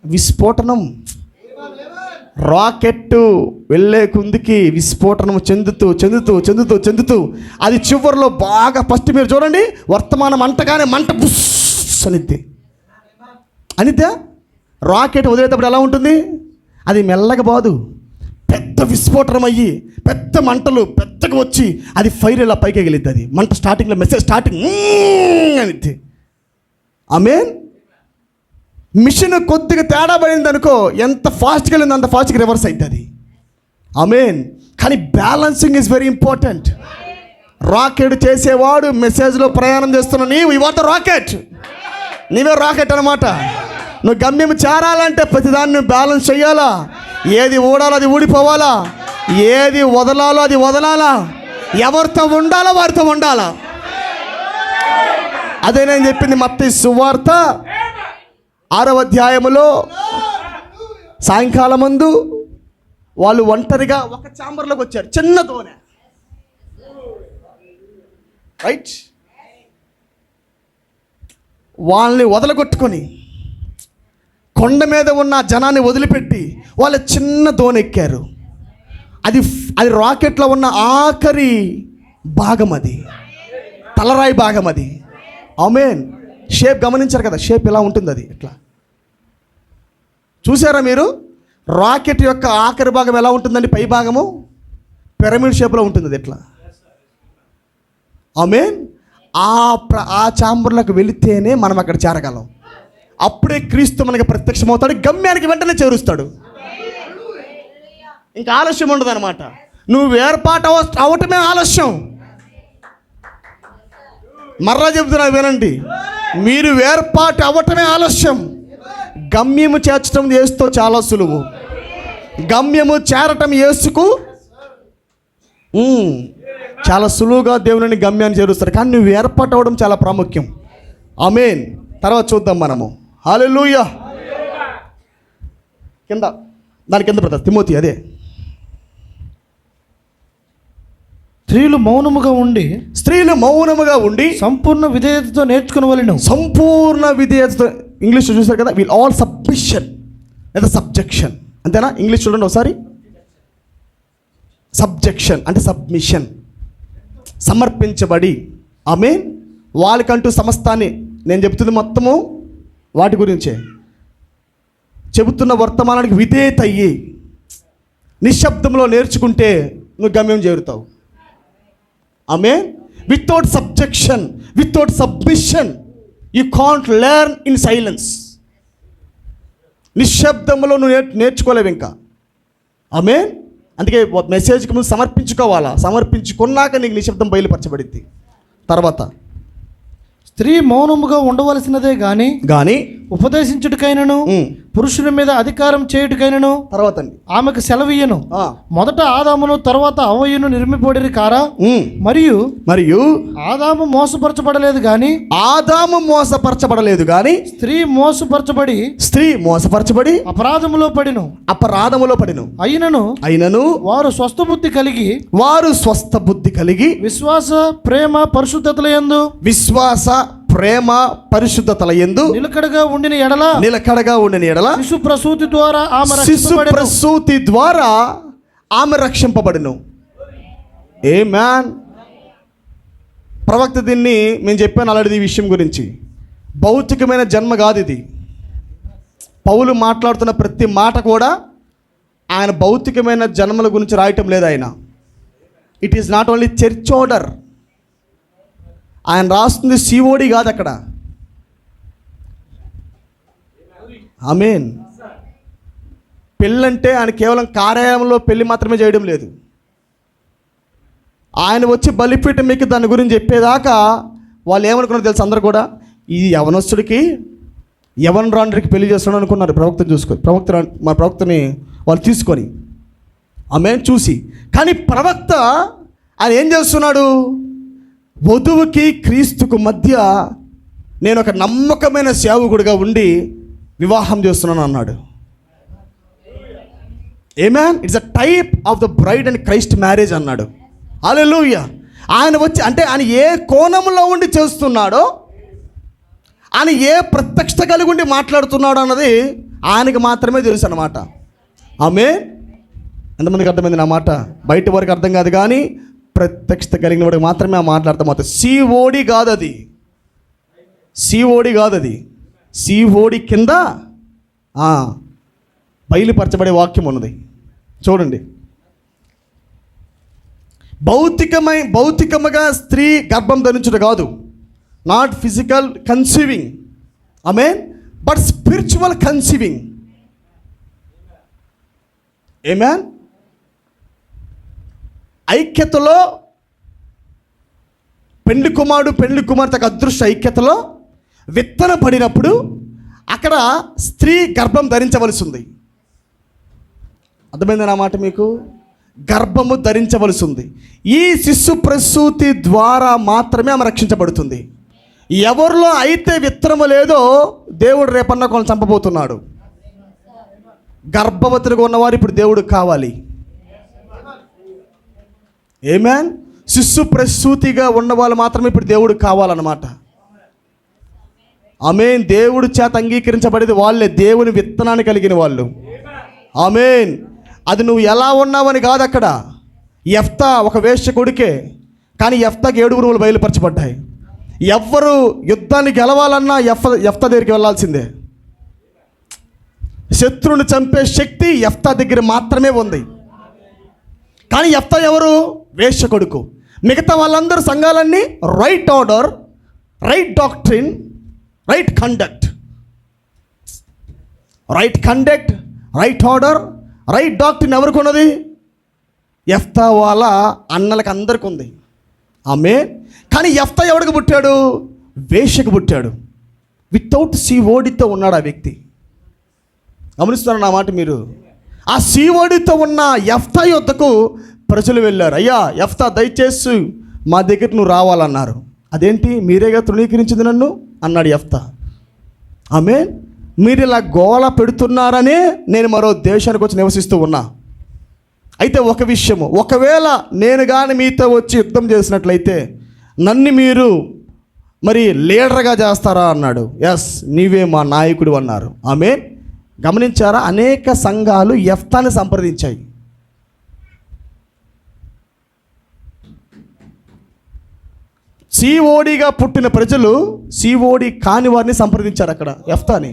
విస్ఫోటనం. రాకెట్ వెళ్ళే కుందికి విస్ఫోటనం చెందుతూ అది చివరిలో బాగా ఫస్ట్ మీరు చూడండి, వర్తమానం అంటగానే మంట బుస్ అనితే రాకెట్ వదిలేటప్పుడు ఎలా ఉంటుంది? అది మెల్లగా బాదు, పెద్ద విస్ఫోటనం అయ్యి పెద్ద మంటలు పెద్దగా వచ్చి అది ఫైర్ ఇలా పైకి ఎగిలిద్ది. అది మంట స్టార్టింగ్లో మెసేజ్ స్టార్టింగ్ అనిద్ది. ఆమేన్. మిషన్ కొద్దిగా తేడా పడింది అనుకో, ఎంత ఫాస్ట్గా వెళ్ళింది అంత ఫాస్ట్గా రివర్స్ అవుతుంది. ఆమేన్. కానీ balancing is very important. Rocket చేసేవాడు మెసేజ్లో ప్రయాణం చేస్తున్నా, నీవు ఈ వాట్ రాకెట్, నీవే రాకెట్ అనమాట. నువ్వు గమ్యం చేరాలంటే ప్రతిదాన్ని నువ్వు బ్యాలెన్స్ చేయాలా. ఏది ఊడాలో అది ఊడిపోవాలా, ఏది వదలాలో అది వదలాలా, ఎవరితో ఉండాలో వారితో ఉండాలా. అదే నేను చెప్పింది మత్తయి సువార్త 6వ అధ్యాయములో సాయంకాలం ముందు వాళ్ళు ఒంటరిగా ఒక ఛాంబర్లోకి వచ్చారు, చిన్న దోణె, రైట్. వాళ్ళని వదలగొట్టుకొని కొండ మీద ఉన్న జనాన్ని వదిలిపెట్టి వాళ్ళు చిన్న దోణి ఎక్కారు. అది రాకెట్లో ఉన్న ఆఖరి భాగం, అది తలరాయి భాగం. అది ఆమేన్. షేప్ గమనించారు కదా, షేప్ ఎలా ఉంటుంది? అది ఇట్లా చూసారా మీరు? రాకెట్ యొక్క ఆఖరి భాగం ఎలా ఉంటుందండి? పై భాగము పిరమిడ్ షేప్లో ఉంటుంది. అది ఎట్లా? ఆమేన్. ఆ ఛాంబర్లోకి వెళితేనే మనం అక్కడ చేరగలం. అప్పుడే క్రీస్తు మనకి ప్రత్యక్షమవుతాడు, గమ్యానికి వెంటనే చేరుస్తాడు. ఇంకా ఆలస్యం ఉండదు అనమాట. నువ్వు ఏర్పాటు అవటమే ఆలస్యం. మర్రా చెబుతున్నా వినండి, మీరు ఏర్పాటు అవ్వటమే ఆలస్యం. గమ్యము చేర్చడం యేసుతో చాలా సులువు. గమ్యము చేరటం యేసుకు చాలా సులువుగా దేవుని గమ్యాన్ని చేరుస్తారు. కానీ నువ్వు ఏర్పాటు అవ్వడం చాలా ప్రాముఖ్యం. ఆమేన్. తర్వాత చూద్దాం మనము. హల్లెలూయా. దాని కింద బ్రదర్ తిమోతి, అదే స్త్రీలు మౌనముగా ఉండి సంపూర్ణ విధేయతతో నేర్చుకునవలెను. సంపూర్ణ విధేయతతో ఇంగ్లీష్ చూసారు కదా, విల్ ఆల్ సబ్మిషన్ లేదా సబ్జెక్షన్, అంతేనా? ఇంగ్లీష్ చూడండి ఒకసారి. సబ్జెక్షన్ అంటే సబ్మిషన్, సమర్పించబడి. ఆమేన్. వాళ్ళకంటూ సమస్తాన్ని, నేను చెబుతుంది మొత్తము వాటి గురించే చెబుతున్న వర్తమానానికి విధేయత అయ్యి నిశ్శబ్దంలో నేర్చుకుంటే నువ్వు గమ్యం చేరుతావు. Amen. Without subjection, without submission you can't learn in silence. నిశ్శబ్దంలో నువ్వు నేర్చుకోలేవు ఇంకా. ఆమేన్. అందుకే మెసేజ్కి ముందు సమర్పించుకోవాలా, సమర్పించుకున్నాక నీకు నిశ్శబ్దం బయలుపరచబడింది. తర్వాత స్త్రీ మౌనముగా ఉండవలసినదే గాని ఉపదేశించుటకైనను పురుషుని మీద అధికారం చేయుటకైనను తర్వాత ఆమెకు సెలవీయను. మొదట ఆదామును తర్వాత హవ్వయును నిర్మిపోడిరి కారా? మరియు ఆదాము మోసపరచబడలేదు గాని స్త్రీ మోసపరచబడి అపరాధములో పడిను. అయినను వారు స్వస్థ బుద్ధి కలిగి విశ్వాస ప్రేమ పరిశుద్ధతల యందు నిలకడగా ఉండిన ఎడల శిశు ప్రసూతి ద్వారా ఆమె రక్షింపబడును. ఆమేన్. ప్రవక్త దీన్ని నేను చెప్పాను ఆల్రెడీ ఈ విషయం గురించి. భౌతికమైన జన్మ కాదు ఇది. పౌలు మాట్లాడుతున్న ప్రతి మాట కూడా ఆయన భౌతికమైన జన్మల గురించి రాయటం లేదు ఆయన. It is not only church order. ఆయన రాస్తుంది సిఓడి కాదు అక్కడ. ఆమేన్. పెళ్ళంటే ఆయన కేవలం కార్యాలయంలో పెళ్ళి మాత్రమే చేయడం లేదు. ఆయన వచ్చి బలిపీఠం మీకు దాని గురించి చెప్పేదాకా వాళ్ళు ఏమనుకున్నారు తెలుసు? అందరూ కూడా ఈ యవనస్తుడికి యవనరాండ్రికి పెళ్లి చేస్తున్నాడు అనుకున్నారు. ప్రవక్తని వాళ్ళు తీసుకొని ఆమేన్ చూసి. కానీ ప్రవక్త ఆయన ఏం చేస్తున్నాడు? వధువుకి క్రీస్తుకు మధ్య నేను ఒక నమ్మకమైన సేవకుడిగా ఉండి వివాహం చేస్తున్నాను అన్నాడు. Amen. It's a type of the bride and Christ marriage అన్నాడు. హల్లెలూయా. ఆయన వచ్చి అంటే ఆయన ఏ కోణంలో ఉండి చేస్తున్నాడో, ఆయన ఏ ప్రత్యక్షత కలిగి ఉండి మాట్లాడుతున్నాడో అన్నది ఆయనకి మాత్రమే తెలుసు అన్నమాట. ఆమేన్. ఎంతమందికి అర్థమైంది నా మాట? బయట వరకు అర్థం కాదు కానీ ప్రత్యక్షత కలిగిన వాడికి మాత్రమే ఆ మాట్లాడతాం. అవుతుంది. సిఓడి కాదు అది. సిఓడి కింద బయలుపరచబడే వాక్యం ఉన్నది. చూడండి. భౌతికముగా స్త్రీ గర్భం ధరించుట కాదు. Not physical conceiving. Amen. But spiritual conceiving. Amen. ఐక్యతలో పెండ్లి కుమార్తెకు అదృష్ట ఐక్యతలో విత్తన పడినప్పుడు అక్కడ స్త్రీ గర్భం ధరించవలసి ఉంది. అర్థమైంది నా మాట మీకు? గర్భము ధరించవలసి ఉంది. ఈ శిశు ప్రసూతి ద్వారా మాత్రమే ఆమె రక్షించబడుతుంది. ఎవరిలో అయితే విత్తనము లేదో దేవుడు రేపన్నా కొలను చంపబోతున్నాడు. గర్భవతులుగా ఉన్నవారు ఇప్పుడు దేవుడు కావాలి. ఆమేన్. శిశు ప్రసూతిగా ఉన్నవాళ్ళు మాత్రమే ఇప్పుడు దేవుడు కావాలన్నమాట. ఆమేన్. దేవుడి చేత అంగీకరించబడేది వాళ్ళే, దేవుని విత్తనాన్ని కలిగిన వాళ్ళు. ఆమేన్. అది నువ్వు ఎలా ఉన్నావని కాదు. అక్కడ యెఫ్తా ఒక వేశ్య కొడుకే, కానీ యెఫ్తాకి 7 గురువులు బయలుపరచబడ్డాయి. ఎవ్వరు యుద్ధాన్ని గెలవాలన్నా యెఫ్తా దగ్గరికి వెళ్ళాల్సిందే. శత్రువుని చంపే శక్తి యెఫ్తా దగ్గర మాత్రమే ఉంది. కానీ యెఫ్తా ఎవరు? వేశ్య కొడుకు. మిగతా వాళ్ళందరూ సంఘాలన్నీ right order, right doctrine, right conduct, right order, right doctrine ఎవరికి ఉన్నది? యెఫ్తా వాళ్ళ అన్నలకు అందరికి ఉంది. ఆమేన్. కానీ యెఫ్తా ఎవడికి పుట్టాడు? వేశ్యకు పుట్టాడు. వితౌట్ సిఓడితో ఉన్నాడు ఆ వ్యక్తి. గమనిస్తున్నారు నా మాట మీరు? ఆ సిఓడితో ఉన్న యెఫ్తా యొద్దకు ప్రజలు వెళ్ళారు. అయ్యా యెఫ్తా, దయచేసి మా దగ్గర నువ్వు రావాలన్నారు. అదేంటి, మీరేగా తృణీకరించింది నన్ను అన్నాడు యెఫ్తా. ఆమేన్. మీరు ఇలా గోల పెడుతున్నారనే నేను మరో దేశానికి వచ్చి నివసిస్తూ ఉన్నా. అయితే ఒక విషయము, ఒకవేళ నేను కానీ మీతో వచ్చి యుద్ధం చేసినట్లయితే నన్ను మీరు మరి లీడర్గా చేస్తారా అన్నాడు. ఎస్, నీవే మా నాయకుడు అన్నారు. ఆమేన్. గమనించారా? అనేక సంఘాలు యెఫ్తాని సంప్రదించాయి. సిఓడిగా పుట్టిన ప్రజలు సిఓడి కాని వారిని సంప్రదించారు అక్కడ యెఫ్తాని.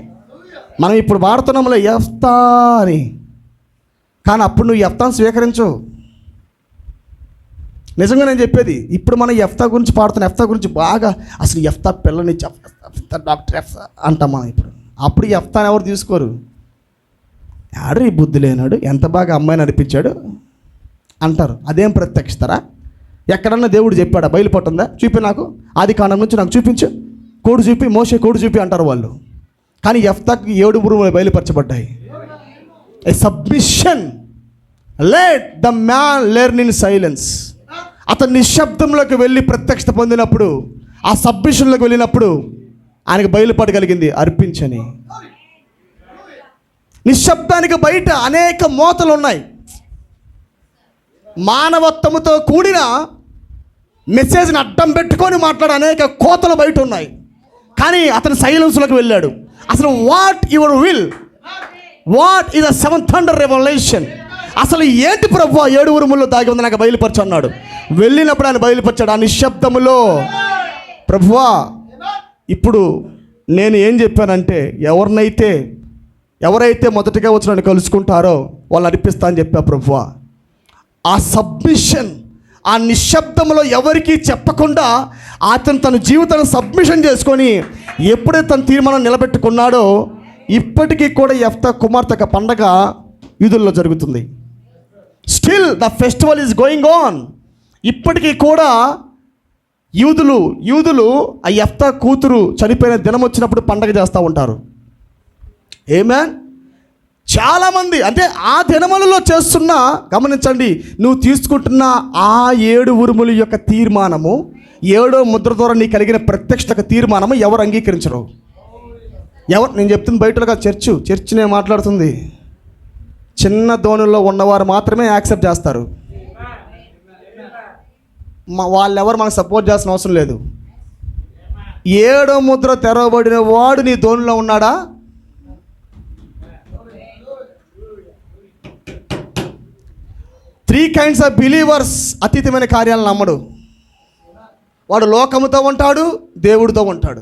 మనం ఇప్పుడు వాడుతున్నాంలో యెఫ్తా అని, కానీ అప్పుడు నువ్వు యెఫ్తాను స్వీకరించు. నిజంగా నేను చెప్పేది, ఇప్పుడు మనం ఎఫ్తా గురించి పాడుతున్నాం, ఎఫ్తా గురించి బాగా అసలు ఎఫ్తా పిల్లని ఎఫ్తా డాక్టర్ ఎఫ్తా అంటాం మనం ఇప్పుడు. అప్పుడు ఎఫ్తాని ఎవరు తీసుకోరు. ఆడు ఈ బుద్ధి లేనాడు, ఎంత బాగా అమ్మాయిని నడిపించాడు అంటారు. అదేం ప్రత్యక్షిస్తారా? ఎక్కడన్నా దేవుడు చెప్పాడా? బయలుపడుతుందా? చూపి నాకు, ఆది కాండం నుంచి నాకు చూపించు, కోడు చూపి, మోసే కోడు చూపి అంటారు వాళ్ళు. కానీ ఎఫ్తాకి 7 ఉరుములు బయలుపరచబడ్డాయి. A submission, let the man learn in silence. అతను నిశ్శబ్దంలోకి వెళ్ళి ప్రత్యక్షత పొందినప్పుడు, ఆ సబ్మిషన్లోకి వెళ్ళినప్పుడు ఆయనకు బయలుపడగలిగింది అర్పించని. నిశ్శబ్దానికి బయట అనేక మోతలు ఉన్నాయి. మానవత్వముతో కూడిన మెసేజ్ని అడ్డం పెట్టుకొని మాట్లాడే అనేక కోతలు బయట ఉన్నాయి. కానీ అతను సైలెన్స్లోకి వెళ్ళాడు. అసలు what your will, what is the 7th thunder revolution, అసలు ఏంటి ప్రభువా 7 ఉరుముల్లో దాగి ఉంది నాకు బయలుపరచు అన్నాడు. వెళ్ళినప్పుడు ఆయన బయలుపరిచాడు ఆ నిశ్శబ్దములో. ప్రభువా ఇప్పుడు నేను ఏం చెప్పానంటే, ఎవరైతే మొదటిగా వచ్చి నన్ను కలుసుకుంటారో వాళ్ళు అర్పిస్తా అని చెప్పా ప్రభువా. ఆ సబ్మిషన్, ఆ నిశ్శబ్దంలో ఎవరికీ చెప్పకుండా అతను తన జీవితాన్ని సబ్మిషన్ చేసుకొని ఎప్పుడైతే తన తీర్మానం నిలబెట్టుకున్నాడో, ఇప్పటికీ కూడా ఎఫ్తా కుమార్తె పండగ యూదుల్లో జరుగుతుంది. Still the festival is going on. ఇప్పటికీ కూడా యూదులు ఆ ఎఫ్తా కూతురు చనిపోయిన దినం వచ్చినప్పుడు పండగ చేస్తూ ఉంటారు. ఆమేన్. చాలామంది అంటే ఆ దినములలో చేస్తున్న, గమనించండి, నువ్వు తీసుకుంటున్న ఆ 7 ఉరుముల యొక్క తీర్మానము, 7వ ముద్ర ద్వారా నీకు కలిగిన ప్రత్యక్షత తీర్మానము ఎవరు అంగీకరించరు. నేను చెప్తుంది బయటగా చర్చ్ నేను మాట్లాడుతుంది. చిన్న ధోనిలో ఉన్నవారు మాత్రమే యాక్సెప్ట్ చేస్తారు. వాళ్ళెవరు మనకు సపోర్ట్ చేయాల్సిన అవసరం లేదు. 7వ ముద్ర తెరవబడిన వాడు నీ ధోనిలో ఉన్నాడా? త్రీ కైండ్స్ ఆఫ్ బిలీవర్స్ అతీతమైన కార్యాలను నమ్మడు. వాడు లోకముతో ఉంటాడు, దేవుడితో ఉంటాడు.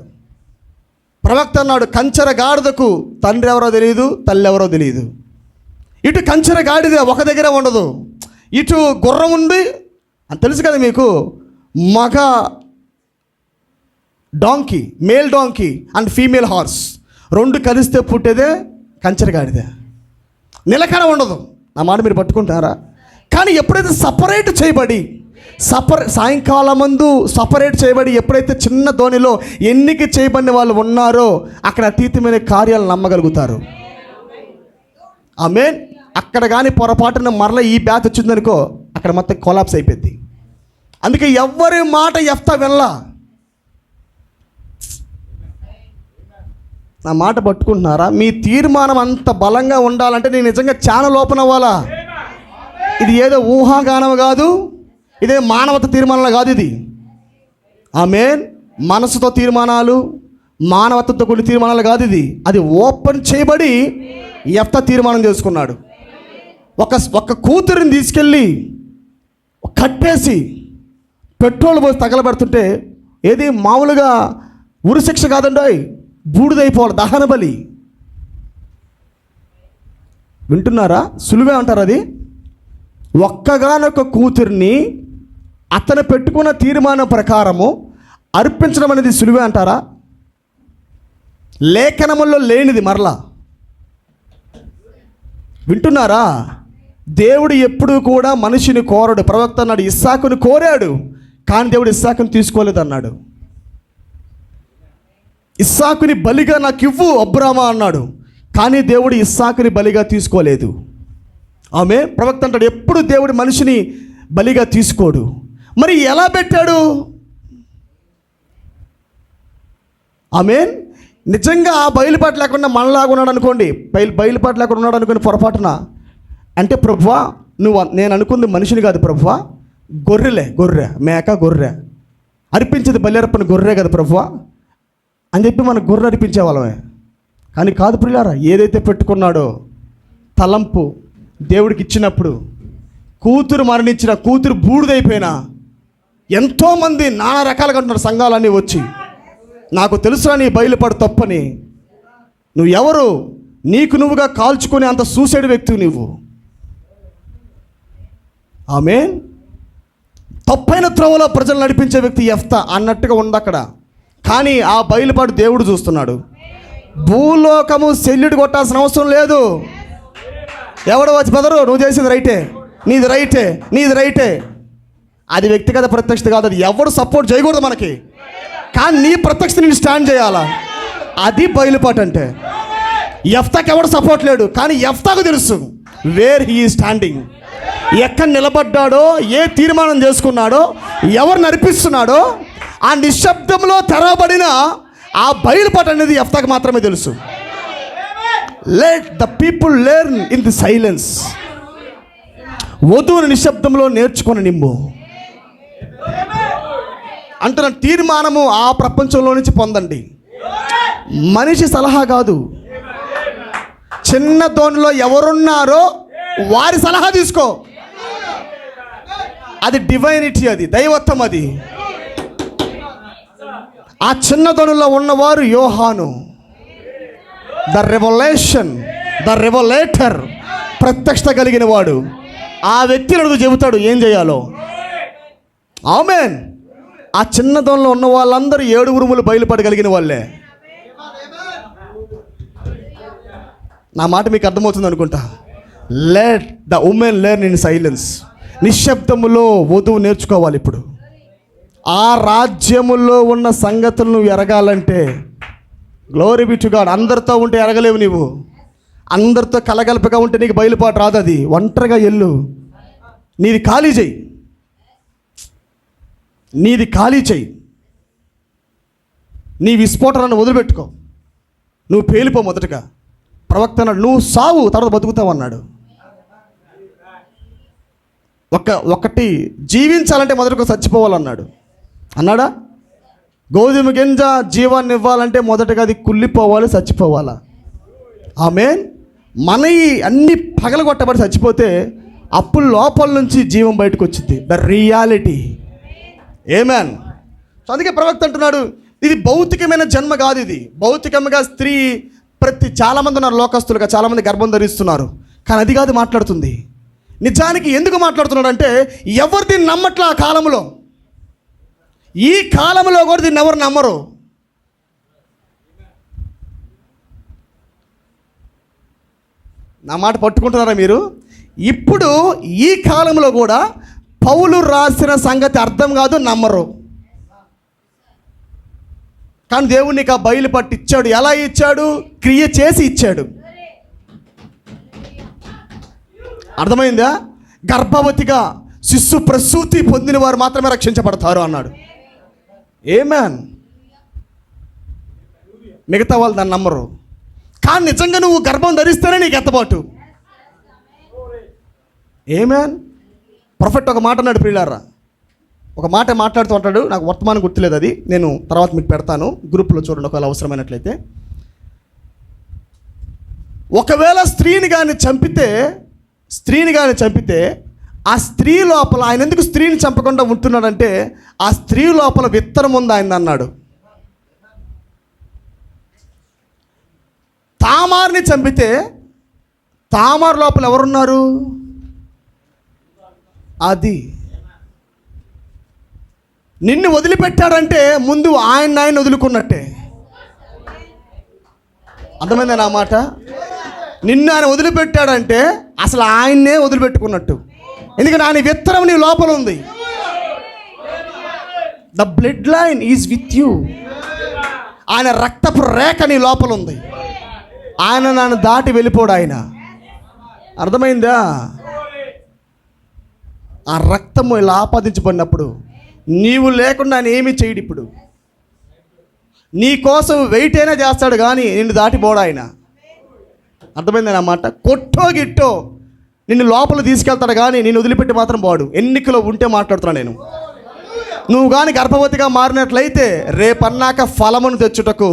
ప్రవక్త అన్నాడు, కంచెర గాడిదకు తండ్రి ఎవరో తెలియదు, తల్లి ఎవరో తెలియదు. ఇటు కంచెర గాడిద ఒక దగ్గర ఉండదు, ఇటు గుర్రం ఉంది అని తెలుసు కదా మీకు. మగ donkey, male donkey and female horse 2 కలిస్తే పుట్టేదే కంచెర గాడిద. నిలకడ ఉండదు. నా మాట మీరు పట్టుకుంటారా? కానీ ఎప్పుడైతే సపరేట్ చేయబడి సాయంకాలం ముందు సపరేట్ చేయబడి ఎప్పుడైతే చిన్న ధోనిలో ఎన్నిక చేయబడిన వాళ్ళు ఉన్నారో అక్కడ అతీతమైన కార్యాలు నమ్మగలుగుతారు. ఆమేన్. అక్కడ కానీ పొరపాటున మరలా ఈ బ్యాచ్ వచ్చిందనుకో, అక్కడ మొత్తం కొలాప్స్ అయిపోద్ది. అందుకే ఎవరి మాట ఎఫ్తా వినలా. నా మాట పట్టుకుంటున్నారా? మీ తీర్మానం అంత బలంగా ఉండాలంటే నేను నిజంగా ఛానల్ ఓపెన్ అవ్వాలా. ఇది ఏదో ఊహాగానం కాదు, ఇదే మానవత తీర్మానాలు కాదు. ఇది ఆమేన్. మనసుతో తీర్మానాలు, మానవతతో కొన్ని తీర్మానాలు కాదు. అది ఓపెన్ చేయబడి ఎఫ్తా తీర్మానం చేసుకున్నాడు. ఒక కూతురిని తీసుకెళ్ళి కట్టేసి పెట్రోల్ పోసి తగలబెడుతుంటే ఏది మామూలుగా ఉరిశిక్ష కాదండి, బూడిదైపోవాలి, దహన బలి. వింటున్నారా? సులువే అంటారు అది. ఒక్కగానొక్క కూతుర్ని అతను పెట్టుకున్న తీర్మానం ప్రకారము అర్పించడం అనేది సులువే అంటారా? లేఖనముల్లో లేనిది మరలా. వింటున్నారా? దేవుడు ఎప్పుడూ కూడా మనిషిని కోరడు. ప్రవక్త అన్నాడు, ఇస్సాకుని కోరాడు, కానీ దేవుడు ఇస్సాకుని తీసుకోలేదు అన్నాడు. ఇస్సాకుని బలిగా నాకు ఇవ్వు అబ్రామా అన్నాడు, కానీ దేవుడు ఇస్సాకుని బలిగా తీసుకోలేదు. ఆమె ప్రవక్త అంటాడు, ఎప్పుడు దేవుడు మనిషిని బలిగా తీసుకోడు. మరి ఎలా పెట్టాడు? ఆమేన్. నిజంగా బయలుపాటు లేకుండా మనలాగా ఉన్నాడు అనుకోండి, బయలుపాటు లేకుండా ఉన్నాడు అనుకోండి పొరపాటున, అంటే ప్రభువా నేను అనుకుంది మనిషిని కాదు ప్రభువా, గొర్రె మేక గొర్రె అర్పించేది బలి అర్పణ గొర్రె కదా ప్రభువా అని చెప్పి మనకు గొర్రె అర్పించే వాళ్ళమే. కానీ కాదు ప్రియులారా, ఏదైతే పెట్టుకున్నాడో తలంపు దేవుడికి ఇచ్చినప్పుడు, కూతురు మరణించిన, కూతురు బూడిదైపోయినా ఎంతోమంది నానా రకాలుగా ఉంటున్నారు సంఘాలన్నీ వచ్చి, నాకు తెలుసురా నీ బయలుపడు తప్పని. నువ్వు ఎవరు? నీకు నువ్వుగా కాల్చుకునే అంత సూసైడ్ వ్యక్తివి నువ్వు. ఆమేన్. తప్పైన త్రోవలో ప్రజలు నడిపించే వ్యక్తి యెఫ్తా అన్నట్టుగా ఉంది అక్కడ. కానీ ఆ బయలుపాటు దేవుడు చూస్తున్నాడు. భూలోకము సెల్లుడు కొట్టాల్సిన అవసరం లేదు. ఎవడో వచ్చి బెదరు నువ్వు చేసింది రైటే, నీది రైటే, నీది రైటే. అది వ్యక్తిగత ప్రత్యక్షత కాదు, అది ఎవడు సపోర్ట్ చేయకూడదు మనకి. కానీ నీ ప్రత్యక్షత నేను స్టాండ్ చేయాలా, అది బయలుపాటు అంటే. యెఫ్తాకి ఎవడు సపోర్ట్ లేడు, కానీ యెఫ్తాకు తెలుసు వేర్ హీ స్టాండింగ్, ఎక్కడ నిలబడ్డాడో, ఏ తీర్మానం చేసుకున్నాడో, ఎవరు నడిపిస్తున్నాడో. ఆ నిశ్శబ్దంలో తెరవబడిన ఆ బయలుపాటు అనేది యెఫ్తాకు మాత్రమే తెలుసు. Let the people learn in the silence. వధువుని నిశ్శబ్దంలో నేర్చుకొని నిమ్ము అంటున్న తీర్మానము ఆ ప్రపంచంలో నుంచి పొందండి. మనిషి సలహా కాదు, చిన్న దోణిలో ఎవరున్నారో వారి సలహా తీసుకో. అది డివైనిటీ, అది దైవత్వం. అది ఆ చిన్న దోణిలో ఉన్నవారు యోహాను, ద రెవలేటర్, ప్రత్యక్షత కలిగిన వాడు. ఆ వ్యక్తిని అడుగు చెబుతాడు ఏం చేయాలో. ఆమేన్. ఆ చిన్న దోణిలో ఉన్న వాళ్ళందరూ 7 ఉరుములు బయలుపడగలిగిన వాళ్ళే. నా మాట మీకు అర్థమవుతుంది అనుకుంటా. Let the women learn in silence. నిశ్శబ్దములో వధువు నేర్చుకోవాలి. ఇప్పుడు ఆ రాజ్యములో ఉన్న సంగతులను ఎరగాలంటే, గ్లోరీ బి టు గాడ్, అందరితో ఉంటే ఎరగలేవు నీవు. అందరితో కలగలపగా ఉంటే నీకు బయలుపాటు రాదు. అది ఒంటరిగా ఎల్లు, నీది ఖాళీ చెయ్యి, నీది ఖాళీ చెయ్యి. నీ విస్ఫోటనాన్ని వదిలిపెట్టుకో, నువ్వు పేలిపో. మొదటగా ప్రవక్త అన్నాడు, నువ్వు సావు తర్వాత బతుకుతావు అన్నాడు. ఒకటి జీవించాలంటే మొదటగా చచ్చిపోవాలన్నాడు. అన్నాడా? గోధుమ గింజ జీవాన్ని ఇవ్వాలంటే మొదటగా అది కుళ్ళిపోవాలి, చచ్చిపోవాలా. ఆమేన్. మనవి అన్ని పగలగొట్టబడి చచ్చిపోతే అప్పుడు లోపల నుంచి జీవం బయటకు వచ్చింది, ద రియాలిటీ. ఆమేన్. సో అందుకే ప్రవక్త అంటున్నాడు, ఇది భౌతికమైన జన్మ కాదు. ఇది భౌతికంగా స్త్రీ చాలామంది ఉన్నారు లోకస్తులుగా, చాలామంది గర్భం ధరిస్తున్నారు. కానీ అది కాదు మాట్లాడుతుంది. నిజానికి ఎందుకు మాట్లాడుతున్నాడు అంటే, ఎవరు దీన్ని నమ్మట్లా ఆ కాలంలో. ఈ కాలంలో కూడా దీన్ని ఎవరు నమ్మరు. నా మాట పట్టుకుంటున్నారా మీరు? ఇప్పుడు ఈ కాలంలో కూడా పౌలు రాసిన సంగతి అర్థం కాదు, నమ్మరు. కానీ దేవుడు నీకు ఆ బయలుపట్టి ఇచ్చాడు. ఎలా ఇచ్చాడు? క్రియ చేసి ఇచ్చాడు. అర్థమైందా? గర్భవతిగా శిశు ప్రసూతి పొందిన వారు మాత్రమే రక్షించబడతారు అన్నాడు. ఆమేన్. మిగతా వాళ్ళు దాన్ని నమ్మరు. కానీ నిజంగా నువ్వు గర్భం ధరిస్తేనే నీకు ఎత్తబాటు. ఆమేన్. ప్రొఫెట్ ఒక మాట అన్నాడు ప్రియులారా, ఒక మాట మాట్లాడుతూ ఉంటాడు. నాకు వర్తమానం గుర్తులేదు, అది నేను తర్వాత మీకు పెడతాను, గ్రూప్లో చూడండి ఒకవేళ అవసరమైనట్లయితే. ఒకవేళ స్త్రీని కానీ చంపితే ఆ స్త్రీ లోపల, ఆయన ఎందుకు స్త్రీని చంపకుండా ఉంటున్నాడంటే, ఆ స్త్రీ లోపల విత్తనం ఉంది ఆయన అన్నాడు. తామార్ని చంపితే తామార్ లోపల ఎవరున్నారు? అది నిన్ను వదిలిపెట్టాడంటే ముందు ఆయన వదులుకున్నట్టే. అర్థమైందా నా మాట? నిన్ను ఆయన వదిలిపెట్టాడంటే అసలు ఆయన్నే వదిలిపెట్టుకున్నట్టు. ఎందుకంటే ఆయన విత్తనం నీ లోపల ఉంది. The blood line is with you. ఆయన రక్తపు రేఖ నీ లోపల ఉంది. ఆయన నన్ను దాటి వెళ్ళిపోడు ఆయన. అర్థమైందా? ఆ రక్తము ఇలా ఆపాదించబడినప్పుడు నీవు లేకుండా ఆయన ఏమీ చేయడు. ఇప్పుడు నీ కోసం వెయిట్ అయినా చేస్తాడు కానీ నిన్ను దాటిపోడు ఆయన. అర్థమైంది అన్నమాట. కొట్టో గిట్టో నిన్ను లోపల తీసుకెళ్తాడు కానీ నిన్ను వదిలిపెట్టి మాత్రం పోడు. ఎన్నికలో ఉంటే మాట్లాడుతున్నా నేను. నువ్వు కానీ గర్భవతిగా మారినట్లయితే రేపన్నాక ఫలమును తెచ్చుటకు,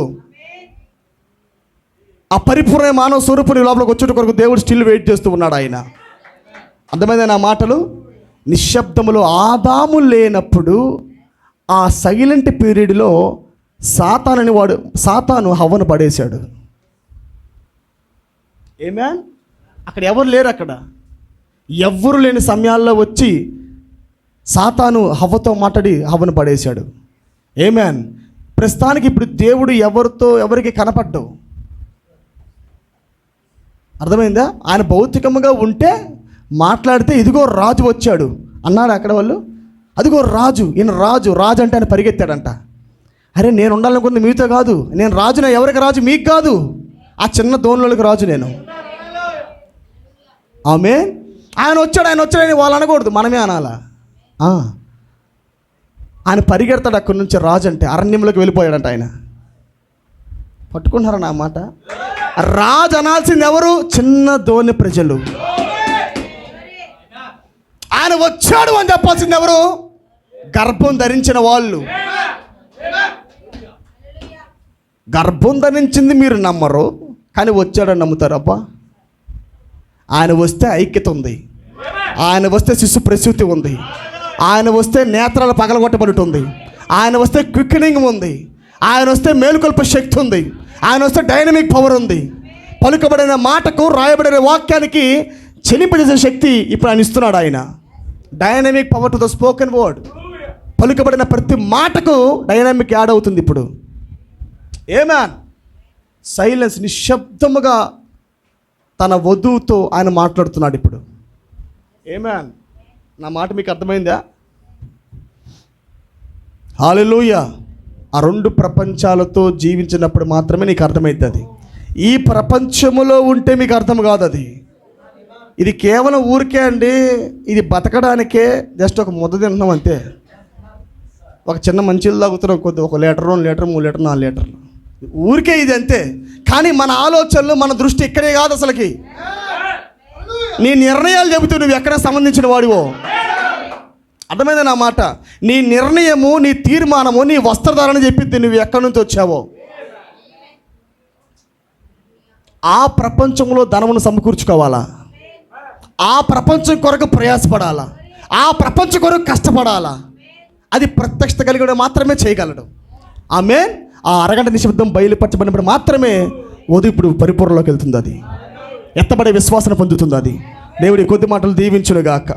ఆ పరిపూర్ణ మానవ స్వరూపు నీ లోపలికి వచ్చుట కొరకు దేవుడు స్టిల్ వెయిట్ చేస్తూ ఉన్నాడు ఆయన. అర్థమైంది నా మాటలు. నిశ్శబ్దములో ఆదాము లేనప్పుడు ఆ సైలెంట్ పీరియడ్లో సాతాను హవ్వను పడేశాడు. అక్కడ ఎవరు లేరు. అక్కడ ఎవ్వరు లేని సమయాల్లో వచ్చి సాతాను హవ్వతో మాట్లాడి హవ్వను పడేశాడు. ఆమేన్. ప్రస్తుతానికి ఇప్పుడు దేవుడు ఎవరికి కనపడ్డు. అర్థమైందా? ఆయన భౌతికంగా ఉంటే మాట్లాడితే ఇదిగో రాజు వచ్చాడు అన్నాడు అక్కడ వాళ్ళు. అదిగో రాజు, ఈయన రాజు అంటే ఆయన పరిగెత్తాడంట. అరే నేను ఉండాలనుకుంది మీతో కాదు, నేను రాజున. ఎవరికి రాజు? మీకు కాదు, ఆ చిన్న దోణులకు రాజు నేను. ఆమేన్. ఆయన వచ్చాడని వాళ్ళు అనకూడదు, మనమే అనాలా. ఆయన పరిగెడతాడు అక్కడి నుంచి. రాజు అంటే అరణ్యంలోకి వెళ్ళిపోయాడంట ఆయన. పట్టుకుంటున్నారా నా మాట? రాజు అనాల్సింది ఎవరు? చిన్న దోణి ప్రజలు. ఆయన వచ్చాడు అని చెప్పాల్సింది ఎవరు? గర్భం ధరించిన వాళ్ళు. గర్భం ధరించింది మీరు నమ్మరు, కానీ వచ్చాడని నమ్ముతారు. అబ్బా, ఆయన వస్తే ఐక్యత ఉంది, ఆయన వస్తే శిశు ప్రసూతి ఉంది, ఆయన వస్తే నేత్రాలు పగలగొట్టబడి ఉంది, ఆయన వస్తే క్విక్కనింగ్ ఉంది, ఆయన వస్తే మేలుకొల్పే శక్తి ఉంది, ఆయన వస్తే డైనమిక్ పవర్ ఉంది. పలుకబడిన మాటకు, రాయబడిన వాక్యానికి చెలింపజేసే శక్తి ఇప్పుడు ఆయన ఇస్తున్నాడు. ఆయన dynamic power to the spoken word. పలుకబడిన ప్రతి మాటకు డైనమిక్ యాడ్ అవుతుంది ఇప్పుడు. ఆమేన్. సైలెన్స్, నిశ్శబ్దముగా తన వధువుతో ఆయన మాట్లాడుతున్నాడు ఇప్పుడు. ఆమేన్. నా మాట మీకు అర్థమైందా? హల్లెలూయా. ఆ రెండు ప్రపంచాలతో జీవించినప్పుడు మాత్రమే నీకు అర్థమవుతుంది. ఈ ప్రపంచములో ఉంటే మీకు అర్థం కాదు అది. ఇది కేవలం ఊరికే అండి, ఇది బతకడానికే. జస్ట్ ఒక ముద్ద తింటున్నాం అంతే. ఒక చిన్న మంచిలు తాగుతున్నాం, కొద్ది 1 లీటర్ 2 లీటర్ 3 లీటర్ 4 లీటర్లు, ఊరికే ఇది అంతే. కానీ మన ఆలోచనలు, మన దృష్టి ఇక్కడే కాదు అసలుకి. నీ నిర్ణయాలు చెబుతూ నువ్వు ఎక్కడ సంబంధించిన వాడివో. అర్థమైంది నా మాట? నీ నిర్ణయము, నీ తీర్మానము, నీ వస్త్రధారణ చెప్పిద్ది నువ్వు ఎక్కడి నుంచి వచ్చావో. ఆ ప్రపంచంలో ధనమును సమకూర్చుకోవాలా, ఆ ప్రపంచం కొరకు ప్రయాసపడాలా, ఆ ప్రపంచం కొరకు కష్టపడాలా. అది ప్రత్యక్షత కలిగిన మాత్రమే చేయగలడు. ఆమేన్. ఆ అరగంట నిశ్శబ్దం బయలుపరచబడినప్పుడు మాత్రమే వధువు ఇప్పుడు పరిపూర్ణలోకి వెళ్తుంది. అది ఎత్తబడే విశ్వాసం పొందుతుంది. అది దేవుడి కొద్ది మాటలు దీవించునుగాక.